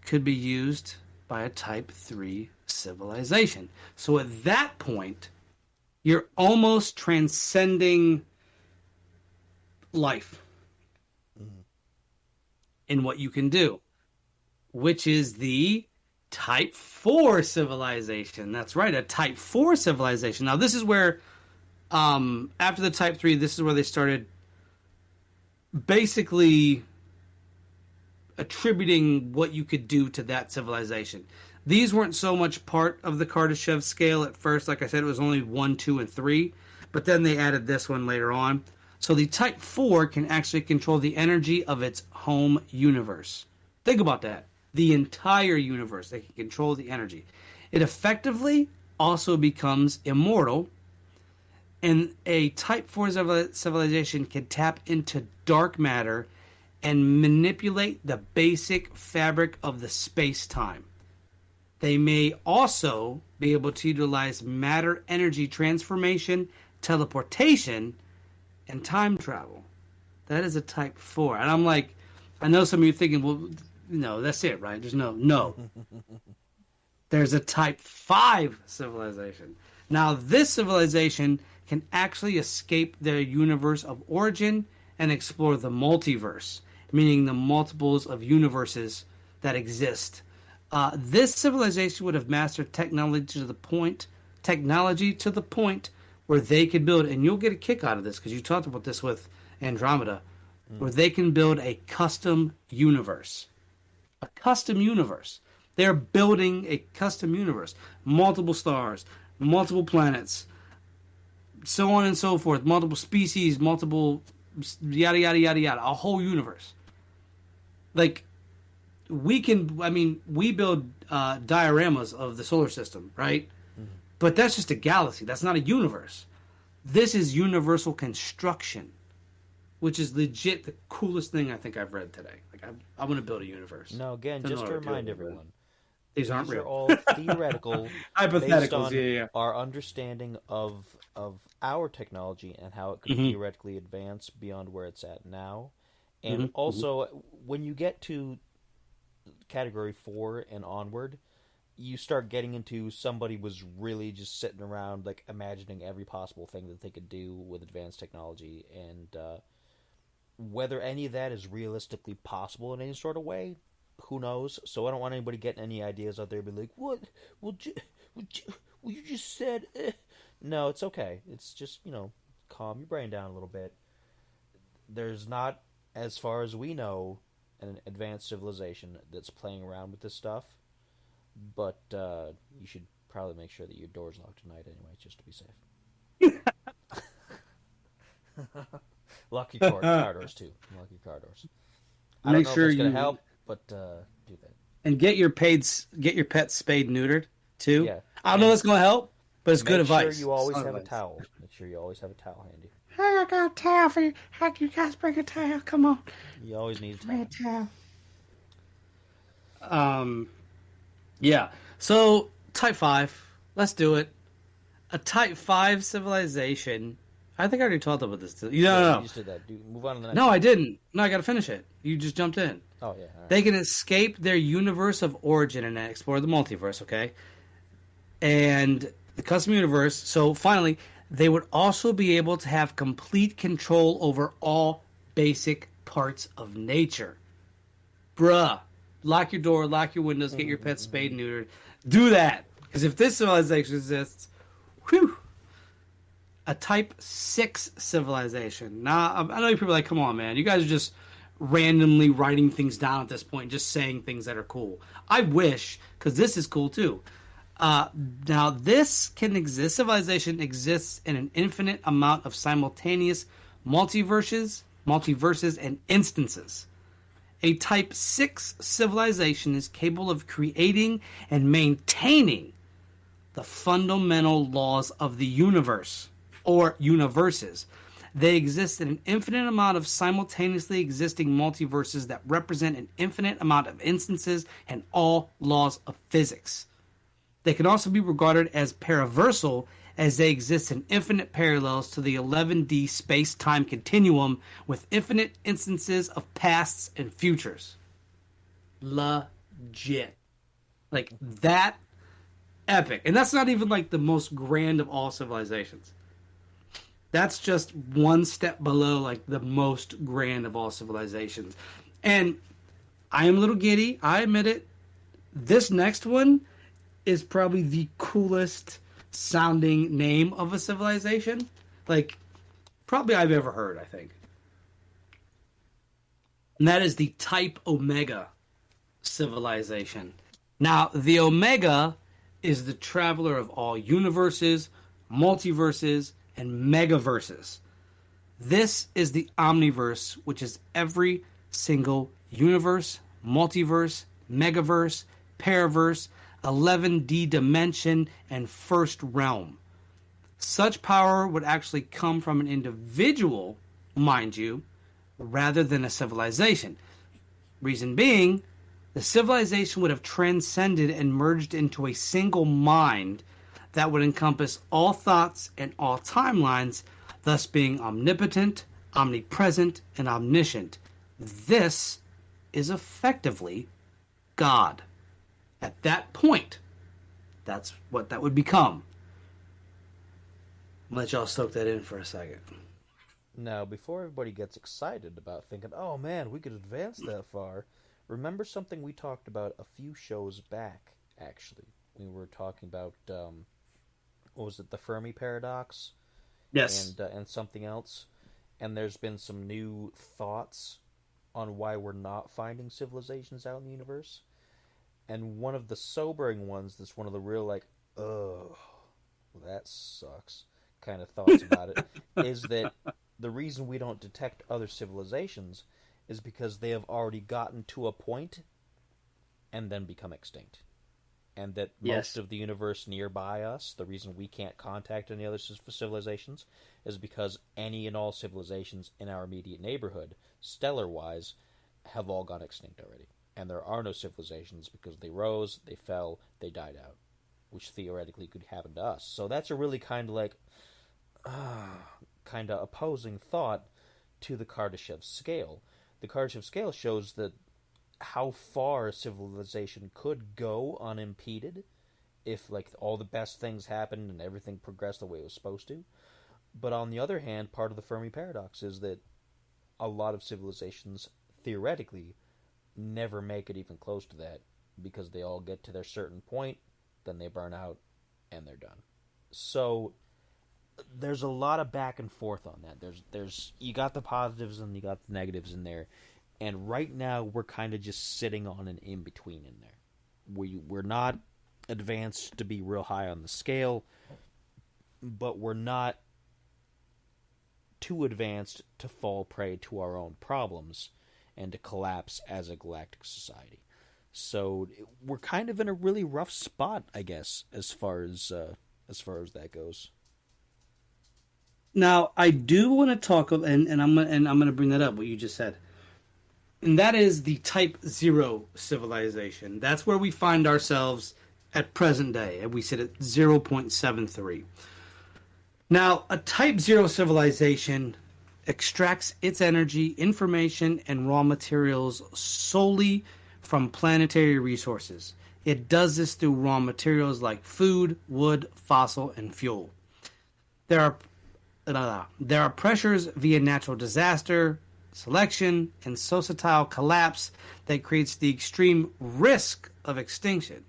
S1: could be used by a Type 3 civilization. So at that point, you're almost transcending life in what you can do, which is the Type 4 civilization. That's right, a Type 4 civilization. Now, this is where, after the Type 3, this is where they started basically attributing what you could do to that civilization. These weren't so much part of the Kardashev scale at first. Like I said, it was only 1, 2, and 3. But then they added this one later on. So the Type 4 can actually control the energy of its home universe. Think about that. The entire universe. They can control the energy. It effectively also becomes immortal. And a Type 4 civilization can tap into dark matter and manipulate the basic fabric of the space-time. They may also be able to utilize matter energy transformation, teleportation, and time travel. That is a Type 4. And I'm like, I know some of you are thinking, well, no, that's it, right? There's no. There's a Type 5 civilization. Now, this civilization can actually escape their universe of origin and explore the multiverse, meaning the multiples of universes that exist. This civilization would have mastered technology to the point where they could build, and you'll get a kick out of this because you talked about this with Andromeda, where they can build a custom universe. A custom universe. They're building a custom universe. Multiple stars, multiple planets, so on and so forth. Multiple species, multiple yada, yada, yada, yada. A whole universe. Like, we build dioramas of the solar system, right? Mm-hmm. But that's just a galaxy. That's not a universe. This is universal construction, which is legit the coolest thing I think I've read today. Like, I want to build a universe.
S2: Now, again, just to remind everyone,
S1: these aren't real.
S2: Are all theoretical,
S1: hypotheticals,
S2: based on
S1: yeah.
S2: our understanding of our technology and how it could theoretically advance beyond where it's at now. And also, when you get to Category 4 and onward, you start getting into somebody was really just sitting around, like, imagining every possible thing that they could do with advanced technology, and whether any of that is realistically possible in any sort of way, who knows? So I don't want anybody getting any ideas out there be like, what? Well, you just said... No, it's okay. It's just, calm your brain down a little bit. There's not, as far as we know, an advanced civilization that's playing around with this stuff, but you should probably make sure that your door's locked tonight anyway, just to be safe. Lock your car doors, too. Lock your car doors. I don't know if it's going to help, but do that.
S1: And get your pet spayed neutered, too.
S2: Yeah.
S1: I don't know if it's going to help, but it's good advice.
S2: Make sure you always have a towel. Make sure you always have a towel handy.
S1: Hey, I got a towel for you. How can you guys bring a towel? Come on.
S2: You always need a towel.
S1: Bring a towel. Yeah. So, Type 5. Let's do it. A Type 5 civilization. I think I already talked about this. No.
S2: You just did that. Move on to the next
S1: one. I didn't. No, I got to finish it. You just jumped in.
S2: Oh, yeah. Right.
S1: They can escape their universe of origin and explore the multiverse, okay? And the custom universe. So, finally, they would also be able to have complete control over all basic parts of nature. Bruh. Lock your door, lock your windows, get your pets spayed and neutered. Do that. Because if this civilization exists, whew. a Type 6 civilization. Now, I know people are like, come on, man. You guys are just randomly writing things down at this point, just saying things that are cool. I wish, because this is cool too. Now, this can exist. Civilization exists in an infinite amount of simultaneous multiverses, and instances. A Type 6 civilization is capable of creating and maintaining the fundamental laws of the universe, or universes. They exist in an infinite amount of simultaneously existing multiverses that represent an infinite amount of instances and all laws of physics. They can also be regarded as paraversal, as they exist in infinite parallels to the 11D space-time continuum with infinite instances of pasts and futures. Legit. Like, that epic. And that's not even like the most grand of all civilizations. That's just one step below like the most grand of all civilizations. And I am a little giddy, I admit it. This next one is probably the coolest sounding name of a civilization, like probably I've ever heard, I think. And that is the Type Omega civilization. Now, the Omega is the traveler of all universes, multiverses, and megaverses. This is the omniverse, which is every single universe, multiverse, megaverse, paraverse, 11D dimension, and first realm. Such power would actually come from an individual, mind you, rather than a civilization. Reason being, the civilization would have transcended and merged into a single mind that would encompass all thoughts and all timelines, thus being omnipotent, omnipresent, and omniscient. This is effectively God. At that point, that's what that would become. I'll let y'all soak that in for a second.
S2: Now, before everybody gets excited about thinking, oh man, we could advance that far, remember something we talked about a few shows back, actually. We were talking about, what was it, the Fermi Paradox?
S1: Yes.
S2: And something else. And there's been some new thoughts on why we're not finding civilizations out in the universe. And one of the sobering ones, that's one of the real, like, ugh, that sucks kind of thoughts about it, is that the reason we don't detect other civilizations is because they have already gotten to a point and then become extinct. And that most of the universe nearby us, the reason we can't contact any other civilizations, is because any and all civilizations in our immediate neighborhood, stellar-wise, have all gone extinct already. And there are no civilizations because they rose, they fell, they died out, which theoretically could happen to us. So that's a really kind of like, kind of opposing thought to the Kardashev Scale. The Kardashev Scale shows that how far a civilization could go unimpeded if like all the best things happened and everything progressed the way it was supposed to. But on the other hand, part of the Fermi Paradox is that a lot of civilizations theoretically never make it even close to that because they all get to their certain point, then they burn out, and they're done. So there's a lot of back and forth on that. There's you got the positives and you got the negatives in there. And right now, we're kind of just sitting on an in-between in there. We're not advanced to be real high on the scale, but we're not too advanced to fall prey to our own problems and to collapse as a galactic society. So we're kind of in a really rough spot, I guess, as far as that goes.
S1: Now, I do want to talk, and I'm gonna bring that up, what you just said. And that is the Type 0 civilization. That's where we find ourselves at present day, and we sit at 0.73. Now, a Type 0 civilization extracts its energy, information, and raw materials solely from planetary resources. It does this through raw materials like food, wood, fossil, and fuel. There are pressures via natural disaster, selection, and societal collapse that creates the extreme risk of extinction.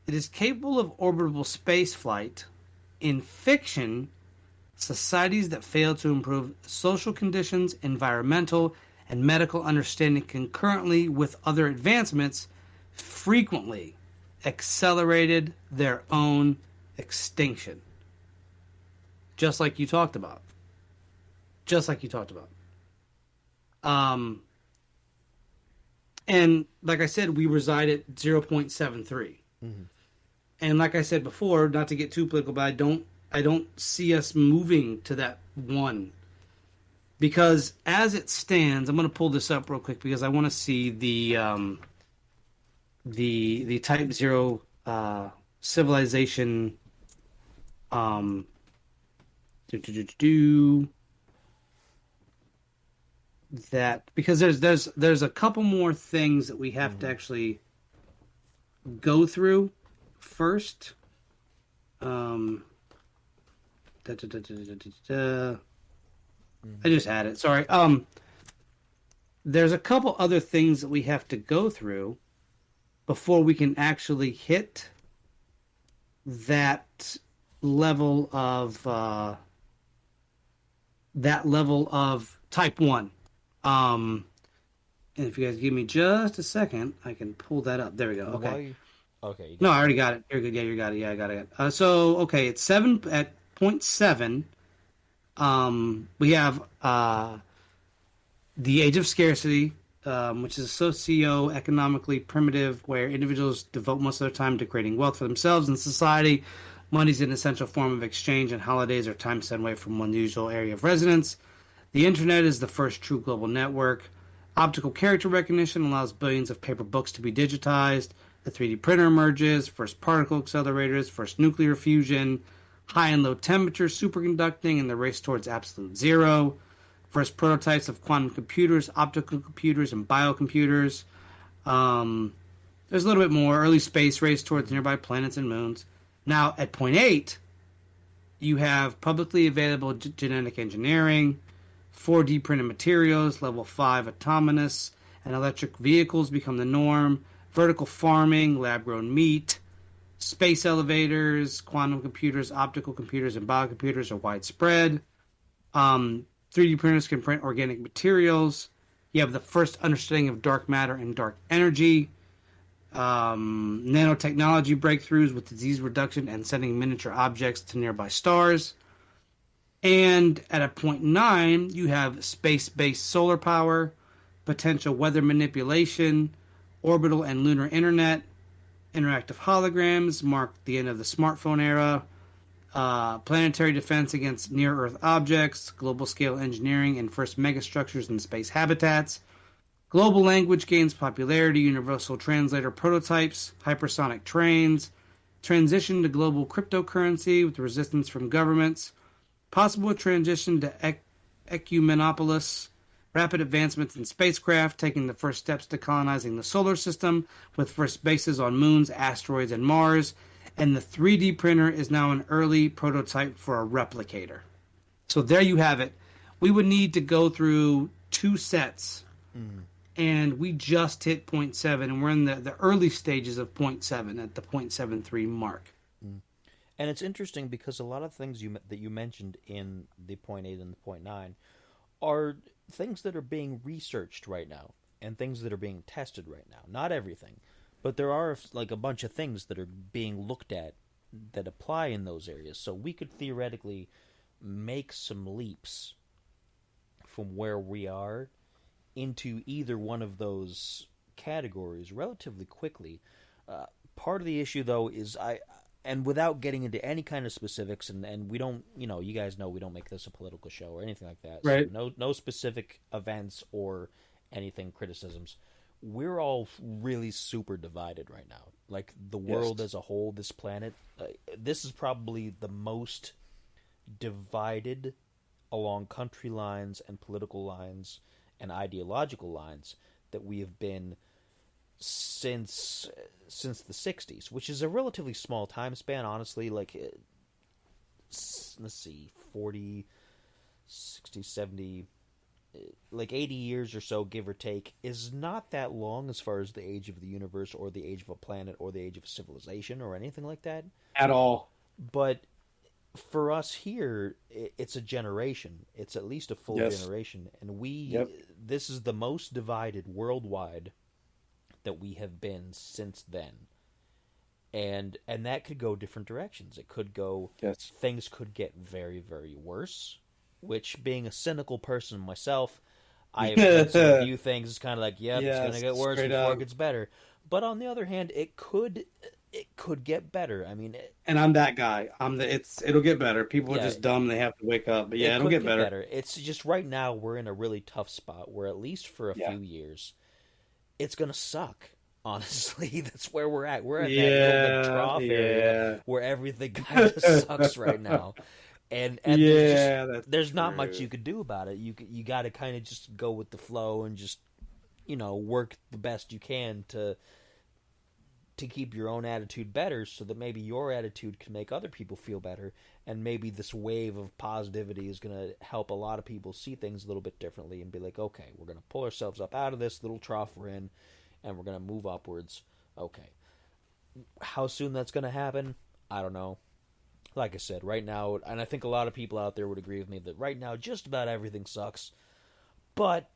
S1: It is capable of orbital space flight. In fiction, Societies that fail to improve social conditions, environmental, and medical understanding concurrently with other advancements frequently accelerated their own extinction. Just like you talked about. Just like you talked about. And like I said, we reside at 0.73.
S2: Mm-hmm.
S1: And like I said before, not to get too political, but I don't see us moving to that one. Because as it stands, I'm going to pull this up real quick because I want to see the Type Zero civilization. That because there's a couple more things that we have to actually go through first. I just had it. Sorry. There's a couple other things that we have to go through before we can actually hit that level of Type 1. And if you guys give me just a second, I can pull that up. There we go. Okay.
S2: Okay.
S1: No, I already got it. You're good. Yeah, you got it. Yeah, I got it. So, okay, it's 7 at 0.7. We have the age of scarcity, which is socio-economically primitive, where individuals devote most of their time to creating wealth for themselves and society. Money is an essential form of exchange, and holidays are time spent away from one's usual area of residence. The internet is the first true global network. Optical character recognition allows billions of paper books to be digitized. The 3D printer emerges, first particle accelerators, first nuclear fusion, high and low temperature superconducting, and the race towards absolute zero. First prototypes of quantum computers, optical computers, and biocomputers. There's a little bit more. Early space race towards nearby planets and moons. Now, at 0.8, you have publicly available genetic engineering, 4D printed materials, level 5 autonomous, and electric vehicles become the norm, vertical farming, lab-grown meat, space elevators, quantum computers, optical computers, and biocomputers are widespread. 3D printers can print organic materials. You have the first understanding of dark matter and dark energy. Nanotechnology breakthroughs with disease reduction and sending miniature objects to nearby stars. And at a 0.9, you have space-based solar power, potential weather manipulation, orbital and lunar internet, interactive holograms mark the end of the smartphone era, planetary defense against near-Earth objects, global-scale engineering, and first megastructures in space habitats. Global language gains popularity, universal translator prototypes, hypersonic trains, transition to global cryptocurrency with resistance from governments, possible transition to ecumenopolis, rapid advancements in spacecraft, taking the first steps to colonizing the solar system with first bases on moons, asteroids, and Mars, and the 3D printer is now an early prototype for a replicator. So there you have it. We would need to go through 2 sets, and we just hit 0.7, and we're in the early stages of 0.7 at the 0.73 mark.
S2: And it's interesting because a lot of things that you mentioned in the 0.8 and the 0.9 are things that are being researched right now and things that are being tested right now. Not everything, but there are like a bunch of things that are being looked at that apply in those areas. So we could theoretically make some leaps from where we are into either one of those categories relatively quickly. Part of the issue, though, is and without getting into any kind of specifics, and we don't, you guys know we don't make this a political show or anything like that.
S1: Right.
S2: So no specific events or anything, criticisms. We're all really super divided right now. Like, the world as a whole, this planet, this is probably the most divided along country lines and political lines and ideological lines that we have been since the 60s, which is a relatively small time span, honestly. Like, let's see, 40, 60, 70, like 80 years or so, give or take, is not that long as far as the age of the universe or the age of a planet or the age of a civilization or anything like that.
S1: At all.
S2: But for us here, it's a generation. It's at least a full generation, and this is the most divided worldwide that we have been since then. And that could go different directions. It could go things could get very, very worse, which, being a cynical person myself, I have to view things as kind of like, it's going to get worse before it gets better. But on the other hand, it could get better. I mean,
S1: and I'm that guy. It'll get better. People are just dumb. They have to wake up. But it'll get better.
S2: It's just right now we're in a really tough spot where, at least for a few years, it's going to suck. Honestly, that's where we're at. We're at that trough area where everything kind of sucks right now. And there's not much you could do about it. You got to kind of just go with the flow and just, work the best you can to keep your own attitude better, so that maybe your attitude can make other people feel better, and maybe this wave of positivity is going to help a lot of people see things a little bit differently and be like, okay, we're going to pull ourselves up out of this little trough we're in, and we're going to move upwards. Okay. How soon that's going to happen, I don't know. Like I said, right now, and I think a lot of people out there would agree with me, that right now just about everything sucks. But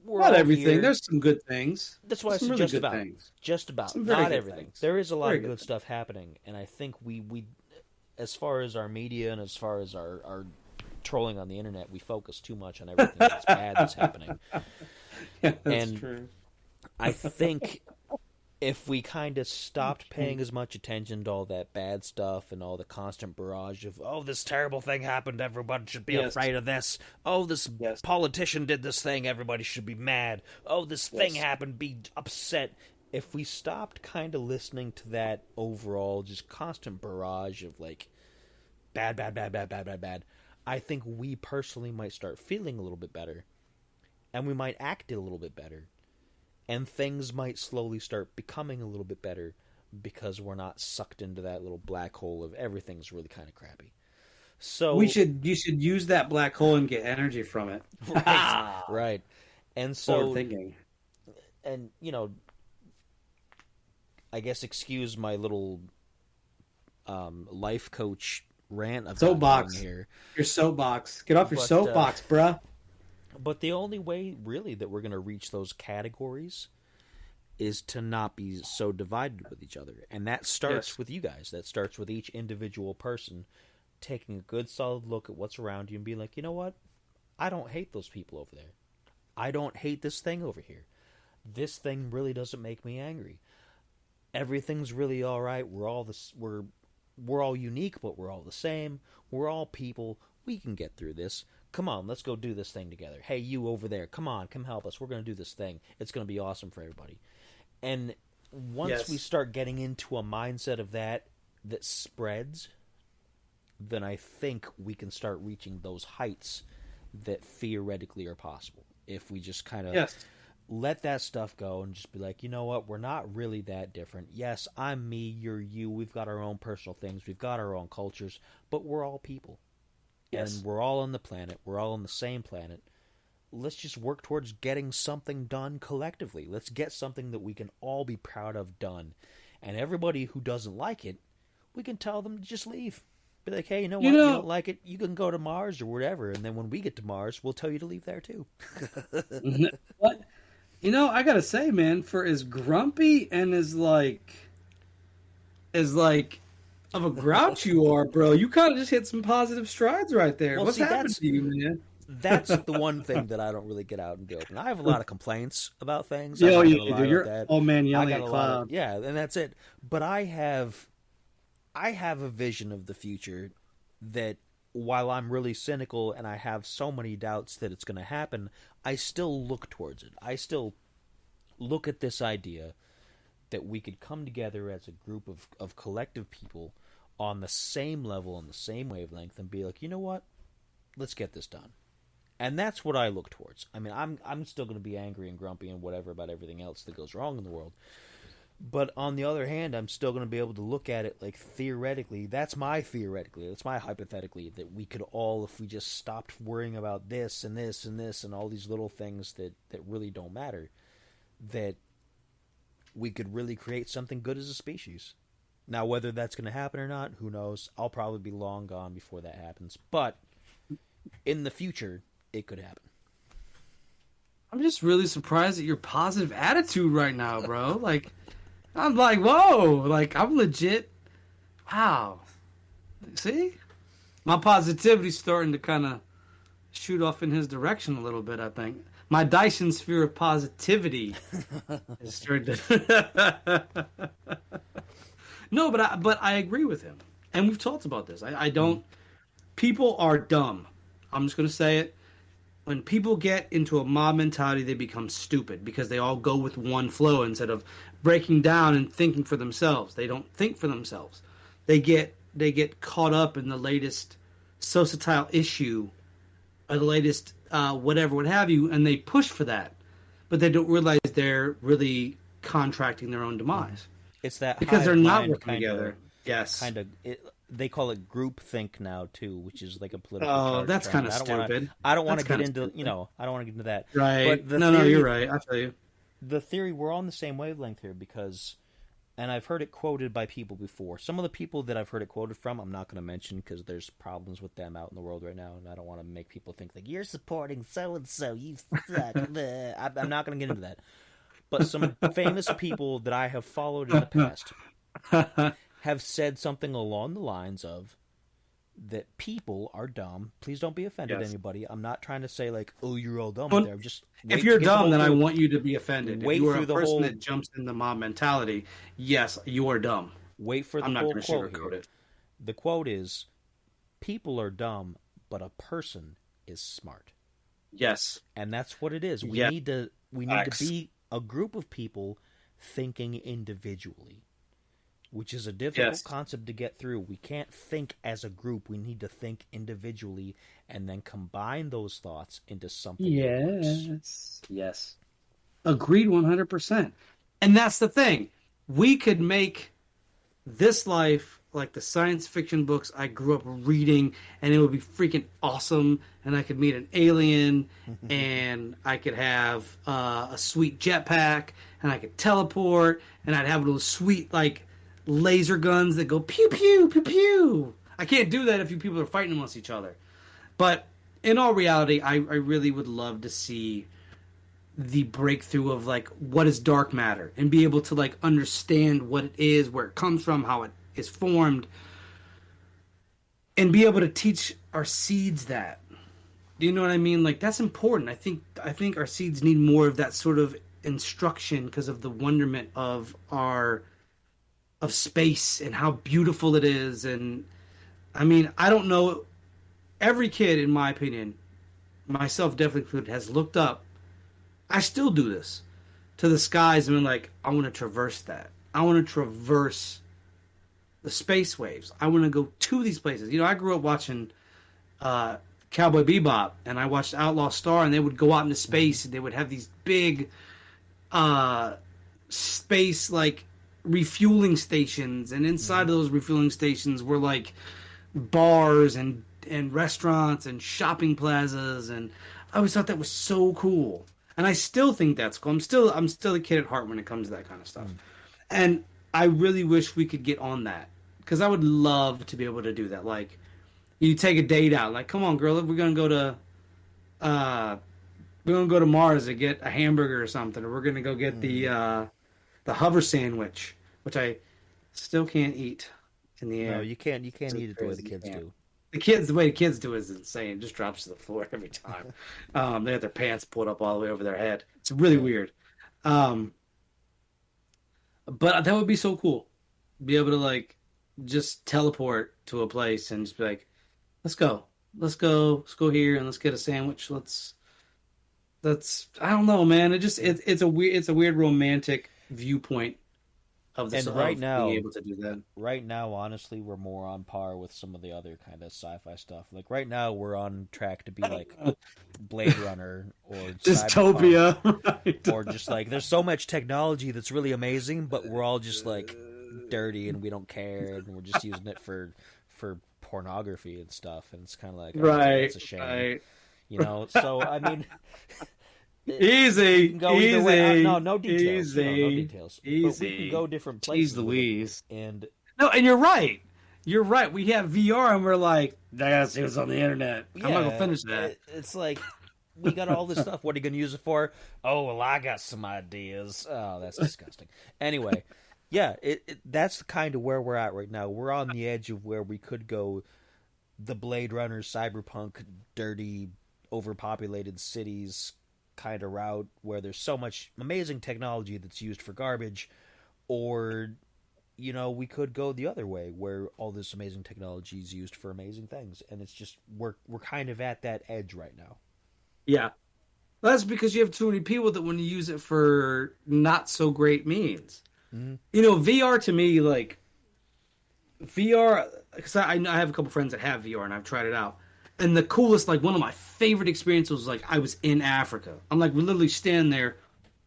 S2: we're
S1: not everything.
S2: Here.
S1: There's some good things.
S2: That's why I said just about. Just about. Not everything. Things. There is a lot of good stuff happening, and I think we, as far as our media and as far as our trolling on the internet, we focus too much on everything that's bad that's happening.
S1: Yeah, that's true.
S2: I think if we kind of stopped paying as much attention to all that bad stuff and all the constant barrage of, this terrible thing happened, everybody should be afraid of this. This politician did this thing, everybody should be mad. This thing happened, be upset. If we stopped kind of listening to that overall just constant barrage of like bad, I think we personally might start feeling a little bit better, and we might act a little bit better. And things might slowly start becoming a little bit better because we're not sucked into that little black hole of everything's really kind of crappy. So
S1: you should use that black hole and get energy from it.
S2: Right. And so
S1: forward thinking.
S2: And I guess excuse my little life coach rant I've got here.
S1: Your soapbox. Get off your soapbox, bruh.
S2: But the only way, really, that we're going to reach those categories is to not be so divided with each other. And that starts with you guys. That starts with each individual person taking a good, solid look at what's around you and being like, you know what? I don't hate those people over there. I don't hate this thing over here. This thing really doesn't make me angry. Everything's really all right. We're all unique, but we're all the same. We're all people. We can get through this. Come on, let's go do this thing together. Hey, you over there, come on, come help us. We're going to do this thing. It's going to be awesome for everybody. And once we start getting into a mindset of that spreads, then I think we can start reaching those heights that theoretically are possible. If we just kind of let that stuff go and just be like, you know what, we're not really that different. Yes, I'm me, you're you. We've got our own personal things. We've got our own cultures, but we're all people. And we're all on the planet. We're all on the same planet. Let's just work towards getting something done collectively. Let's get something that we can all be proud of done. And everybody who doesn't like it, we can tell them to just leave. Be like, hey, you know what? You don't like it? You can go to Mars or whatever. And then when we get to Mars, we'll tell you to leave there too.
S1: What? I got to say, man, for as grumpy and as of a grouch you are, bro, you kind of just hit some positive strides right there. What's happened to you, man?
S2: That's the one thing that I don't really get out in the open. I have a lot of complaints about things.
S1: Yeah, you do. You're old man yelling at cloud.
S2: And that's it. But I have a vision of the future that, while I'm really cynical and I have so many doubts that it's going to happen, I still look towards it. I still look at this idea that we could come together as a group of collective people on the same level, on the same wavelength, and be like, you know what? Let's get this done. And that's what I look towards. I mean, I'm still going to be angry and grumpy and whatever about everything else that goes wrong in the world. But on the other hand, I'm still going to be able to look at it like theoretically. That's my hypothetically, that we could all, if we just stopped worrying about this and this and this and all these little things that really don't matter, that we could really create something good as a species. Now, whether that's going to happen or not, who knows? I'll probably be long gone before that happens. But in the future, it could happen.
S1: I'm just really surprised at your positive attitude right now, bro. Like, I'm like, whoa. Like, I'm legit. Wow. See? My positivity's starting to kind of shoot off in his direction a little bit, I think. My Dyson sphere of positivity is starting to... No, but I agree with him. And we've talked about this. I don't... People are dumb. I'm just going to say it. When people get into a mob mentality, they become stupid because they all go with one flow instead of breaking down and thinking for themselves. They don't think for themselves. They get caught up in the latest societal issue or the latest whatever, what have you, and they push for that. But they don't realize they're really contracting their own demise.
S2: It's that
S1: because they're not working together. Yes.
S2: They call it group think now too, which is like a political.
S1: Oh, that's kind of stupid.
S2: I don't want to get into I don't want to get into that.
S1: Right? But no, you're right. I tell you,
S2: the theory we're on the same wavelength here because, and I've heard it quoted by people before. Some of the people that I've heard it quoted from, I'm not going to mention because there's problems with them out in the world right now, and I don't want to make people think like you're supporting so and so. You suck. I'm not going to get into that. But some famous people that I have followed in the past have said something along the lines of that people are dumb. Please don't be offended, anybody. I'm not trying to say like, oh, you're all dumb. There, just
S1: if you're dumb, then I want you to be offended. If you are a person that jumps in the mob mentality, yes, you are dumb.
S2: Wait for the whole quote here. The quote is, "People are dumb, but a person is smart."
S1: Yes,
S2: and that's what it is. We need to be a group of people thinking individually, which is a difficult concept to get through. We can't think as a group. We need to think individually and then combine those thoughts into something.
S1: Yes. Agreed 100%. And that's the thing. We could make this life like the science fiction books I grew up reading, and it would be freaking awesome, and I could meet an alien, and I could have a sweet jetpack, and I could teleport, and I'd have those sweet, like, laser guns that go pew, pew, pew, pew. I can't do that if you people are fighting amongst each other. But in all reality, I really would love to see the breakthrough of, like, what is dark matter, and be able to, like, understand what it is, where it comes from, how it is formed, and be able to teach our seeds that. Do you know what I mean? Like, that's important. I think our seeds need more of that sort of instruction because of the wonderment of space and how beautiful it is. And I mean, I don't know, every kid, in my opinion, myself definitely included, has looked up. I still do this to the skies and been like, I want to traverse that. I want to traverse the space waves. I want to go to these places. You know, I grew up watching Cowboy Bebop, and I watched Outlaw Star, and they would go out into space, and they would have these big space, like, refueling stations, and inside of those refueling stations were, like, bars and restaurants and shopping plazas, and I always thought that was so cool. And I still think that's cool. I'm still a kid at heart when it comes to that kind of stuff. And I really wish we could get on that, because I would love to be able to do that. Like, you take a date out, like, come on, girl, we're gonna go to Mars to get a hamburger or something, or we're gonna go get the hover sandwich, which I still can't eat in the air.
S2: No, you can't eat it the way the kids do.
S1: The way the kids do it is insane. It just drops to the floor every time. They have their pants pulled up all the way over their head. It's really weird. But that would be so cool. Be able to, like, just teleport to a place and just be like, let's go here and let's get a sandwich. I don't know, man. It's a weird romantic viewpoint of this. And right now, being able to do that.
S2: Right now, honestly, we're more on par with some of the other kind of sci-fi stuff. Like, right now, we're on track to be like Blade Runner or
S1: Dystopia,
S2: right. Or just like, there's so much technology that's really amazing, but we're all just like dirty and we don't care, and we're just using it for pornography and stuff. And it's kind of like,
S1: right,
S2: it's a shame, right. You know. So I mean.
S1: Easy.
S2: Go either way. No details.
S1: Easy.
S2: No details.
S1: Easy.
S2: But we can go different places.
S1: Jeez Louise.
S2: And
S1: No, and you're right. You're right. We have VR and we're like, I gotta see what's on the internet. I'm not gonna
S2: Yeah,
S1: finish that.
S2: it's like we got all this stuff. What are you gonna use it for? Oh well, I got some ideas. Oh, that's disgusting. Anyway, yeah, that's kind of where we're at right now. We're on the edge of where we could go the Blade Runner, cyberpunk, dirty, overpopulated cities kind of route where there's so much amazing technology that's used for garbage, or we could go the other way where all this amazing technology is used for amazing things, and it's just we're kind of at that edge right now.
S1: Yeah. Well, that's because you have too many people that want to use it for not so great means.
S2: Mm-hmm.
S1: VR to me, like VR, because I have a couple friends that have VR and I've tried it out. And the coolest, like one of my favorite experiences was like I was in Africa. I'm like literally standing there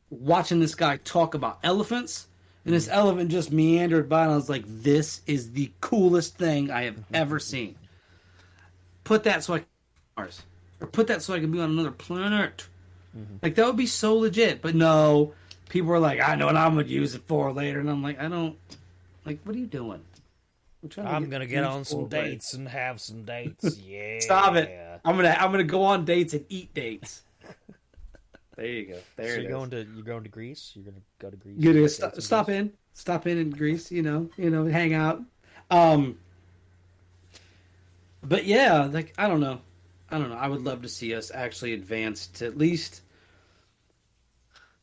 S1: watching this guy talk about elephants, and this elephant just meandered by, and I was like, this is the coolest thing I have ever seen. Put that so I can Mars. Or put that so I can be on another planet. Like, that would be so legit. But no, people are like, I know what I'm going to use it for later. And I'm like, I don't... Like, what are you doing?
S2: I'm gonna get on some dates and have some dates. Yeah.
S1: Stop it. I'm gonna go on dates and eat dates. There you go. There
S2: so
S1: it is.
S2: You're going to Greece? You're gonna go to Greece?
S1: You're gonna stop in Greece. Hang out. But yeah, like I don't know. I would love to see us actually advance to at least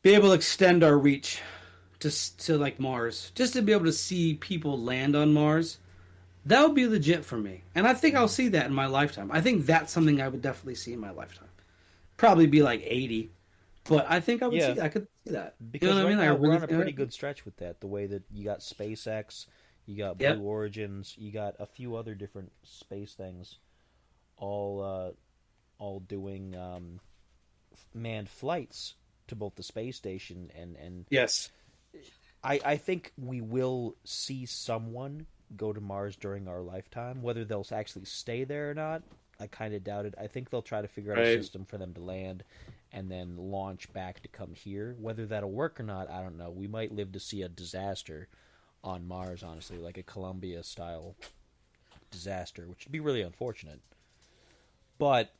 S1: be able to extend our reach to like Mars, just to be able to see people land on Mars. That would be legit for me, and I think I'll see that in my lifetime. I think that's something I would definitely see in my lifetime. Probably be like 80, but I think I would see. I could see that
S2: because right now we're on a pretty good stretch with that. The way that you got SpaceX, you got Blue Origins, you got a few other different space things, all doing manned flights to both the space station and
S1: yes.
S2: I think we will see someone go to Mars during our lifetime. Whether they'll actually stay there or not, I kind of doubt it. I think they'll try to figure out a system for them to land and then launch back to come here. Whether that'll work or not, I don't know. We might live to see a disaster on Mars, honestly, like a Columbia-style disaster, which would be really unfortunate. But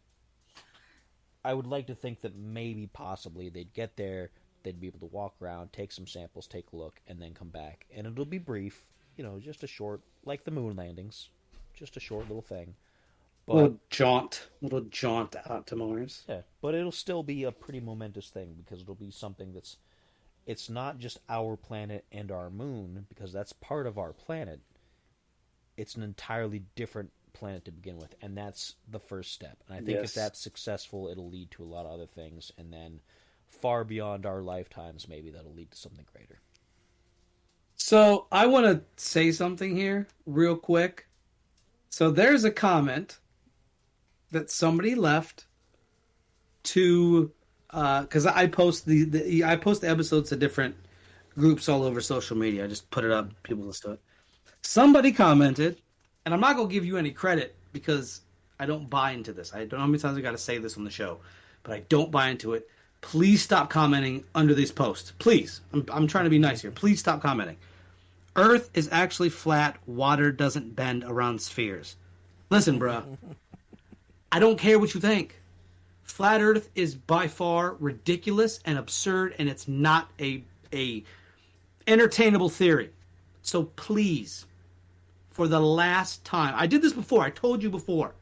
S2: I would like to think that maybe, possibly, they'd get there, they'd be able to walk around, take some samples, take a look, and then come back. And it'll be brief, just a short, like the moon landings, just a short little thing. But,
S1: little jaunt out to Mars.
S2: Yeah, but it'll still be a pretty momentous thing because it'll be something it's not just our planet and our moon, because that's part of our planet. It's an entirely different planet to begin with, and that's the first step. And I think if that's successful, it'll lead to a lot of other things, and then far beyond our lifetimes, maybe that'll lead to something greater.
S1: So I want to say something here real quick. So there's a comment that somebody left to because I post the episodes to different groups all over social media. I just put it up, people listen to it. Somebody commented, and I'm not gonna give you any credit because I don't buy into this. I don't know how many times I got to say this on the show, but I don't buy into it. Please stop commenting under these posts. Please. I'm trying to be nice here. Please stop commenting. Earth is actually flat. Water doesn't bend around spheres. Listen, bro. I don't care what you think. Flat Earth is by far ridiculous and absurd, and it's not a entertainable theory. So please, for the last time, I did this before. I told you before.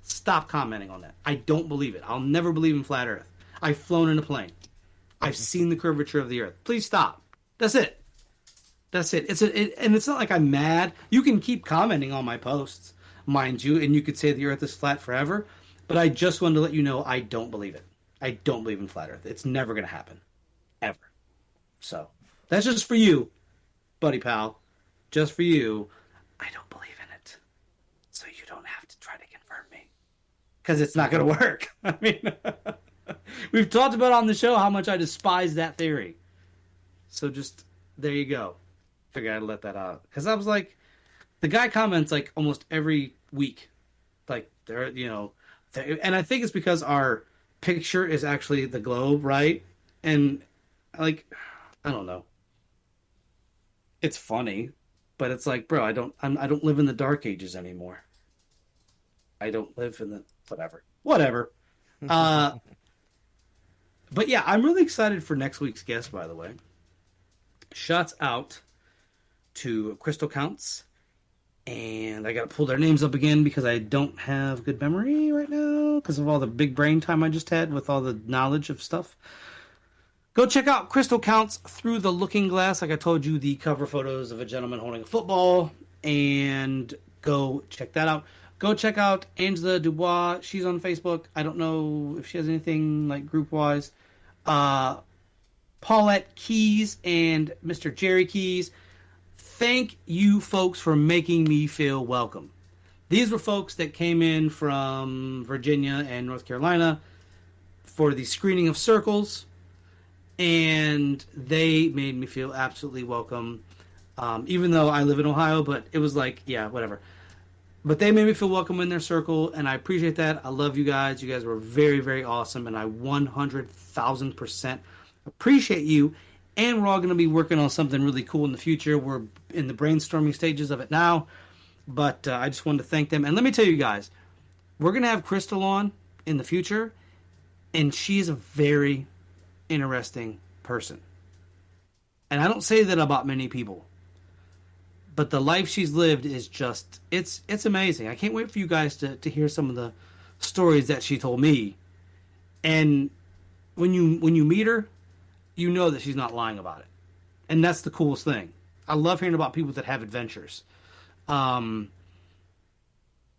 S1: Stop commenting on that. I don't believe it. I'll never believe in flat Earth. I've flown in a plane. I've seen the curvature of the Earth. Please stop. That's it. That's it. And it's not like I'm mad. You can keep commenting on my posts, mind you, and you could say the Earth is flat forever. But I just wanted to let you know I don't believe it. I don't believe in flat Earth. It's never going to happen. Ever. So, that's just for you, buddy pal. Just for you. I don't believe in it. So you don't have to try to convert me. Because it's not going to work. I mean, we've talked about on the show how much I despise that theory. So just, there you go. Figured I'd let that out. Because I was like, the guy comments like almost every week. Like, there, and I think it's because our picture is actually the globe, right? And like, I don't know. It's funny, But it's like, bro, I don't live in the dark ages anymore. I don't live in the whatever. Uh, but yeah, I'm really excited for next week's guest. By the way, shots out to Crystal Counts, and I got to pull their names up again because I don't have good memory right now because of all the big brain time I just had with all the knowledge of stuff. Go check out Crystal Counts Through the Looking Glass. Like I told you, the cover photos of a gentleman holding a football, and go check that out. Go check out Angela Dubois. She's on Facebook. I don't know if she has anything like group wise. Paulette Keys and Mr. Jerry Keys. Thank you folks for making me feel welcome. These were folks that came in from Virginia and North Carolina for the screening of Circles, and they made me feel absolutely welcome. Even though I live in Ohio, but it was like, yeah, whatever. But they made me feel welcome in their circle, and I appreciate that. I love you guys. You guys were very, very awesome, and I 100,000% appreciate you. And we're all going to be working on something really cool in the future. We're in the brainstorming stages of it now, but I just wanted to thank them. And let me tell you guys, we're going to have Crystal on in the future, and she's a very interesting person. And I don't say that about many people. But the life she's lived is just, it's amazing. I can't wait for you guys to hear some of the stories that she told me. And when you meet her, you know that she's not lying about it. And that's the coolest thing. I love hearing about people that have adventures. But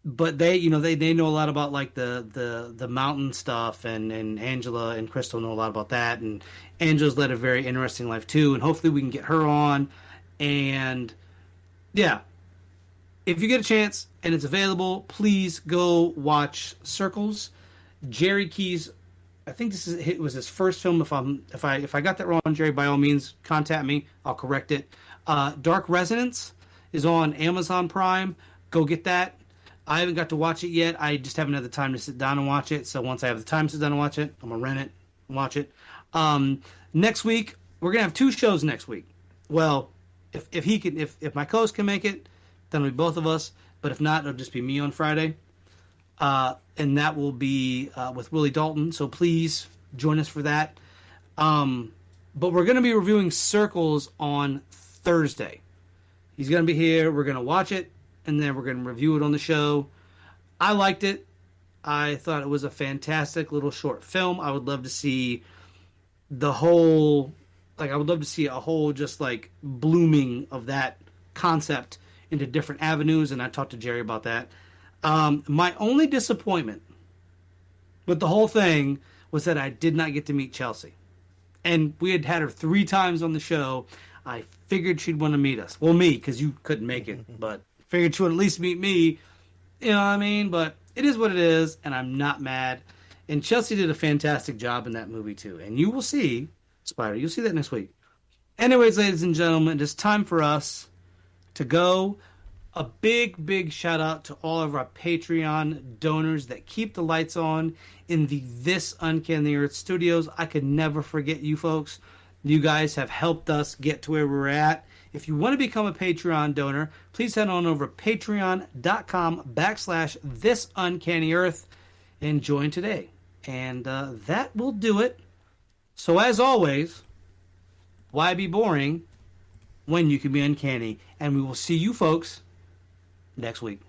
S1: they know a lot about like the mountain stuff, and Angela and Crystal know a lot about that. And Angela's led a very interesting life too. And hopefully we can get her on. And yeah, if you get a chance and it's available, please go watch Circles. Jerry Keys, I think it was his first film. If I got that wrong, Jerry, by all means contact me. I'll correct it. Dark Resonance is on Amazon Prime. Go get that. I haven't got to watch it yet. I just haven't had the time to sit down and watch it. So once I have the time to sit down and watch it, I'm gonna rent it and watch it. Next week we're gonna have 2 shows next week. Well, if my co-host can make it, then it'll be both of us. But if not, it'll just be me on Friday. And that will be with Willie Dalton. So please join us for that. But we're going to be reviewing Circles on Thursday. He's going to be here. We're going to watch it, and then we're going to review it on the show. I liked it. I thought it was a fantastic little short film. I would love to see the whole... I would love to see a whole just like blooming of that concept into different avenues, and I talked to Jerry about that. My only disappointment with the whole thing was that I did not get to meet Chelsea. And we had her 3 times on the show. I figured she'd want to meet us. Well, me, because you couldn't make it, but figured she would at least meet me. You know what I mean? But it is what it is, and I'm not mad. And Chelsea did a fantastic job in that movie, too. And you will see... Spider, you'll see that next week. Anyways, ladies and gentlemen, it's time for us to go. A big, big shout out to all of our Patreon donors that keep the lights on in the This Uncanny Earth studios. I could never forget you folks. You guys have helped us get to where we're at. If you want to become a Patreon donor, please head on over to patreon.com/This Uncanny Earth and join today. And that will do it. So as always, why be boring when you can be uncanny? And we will see you folks next week.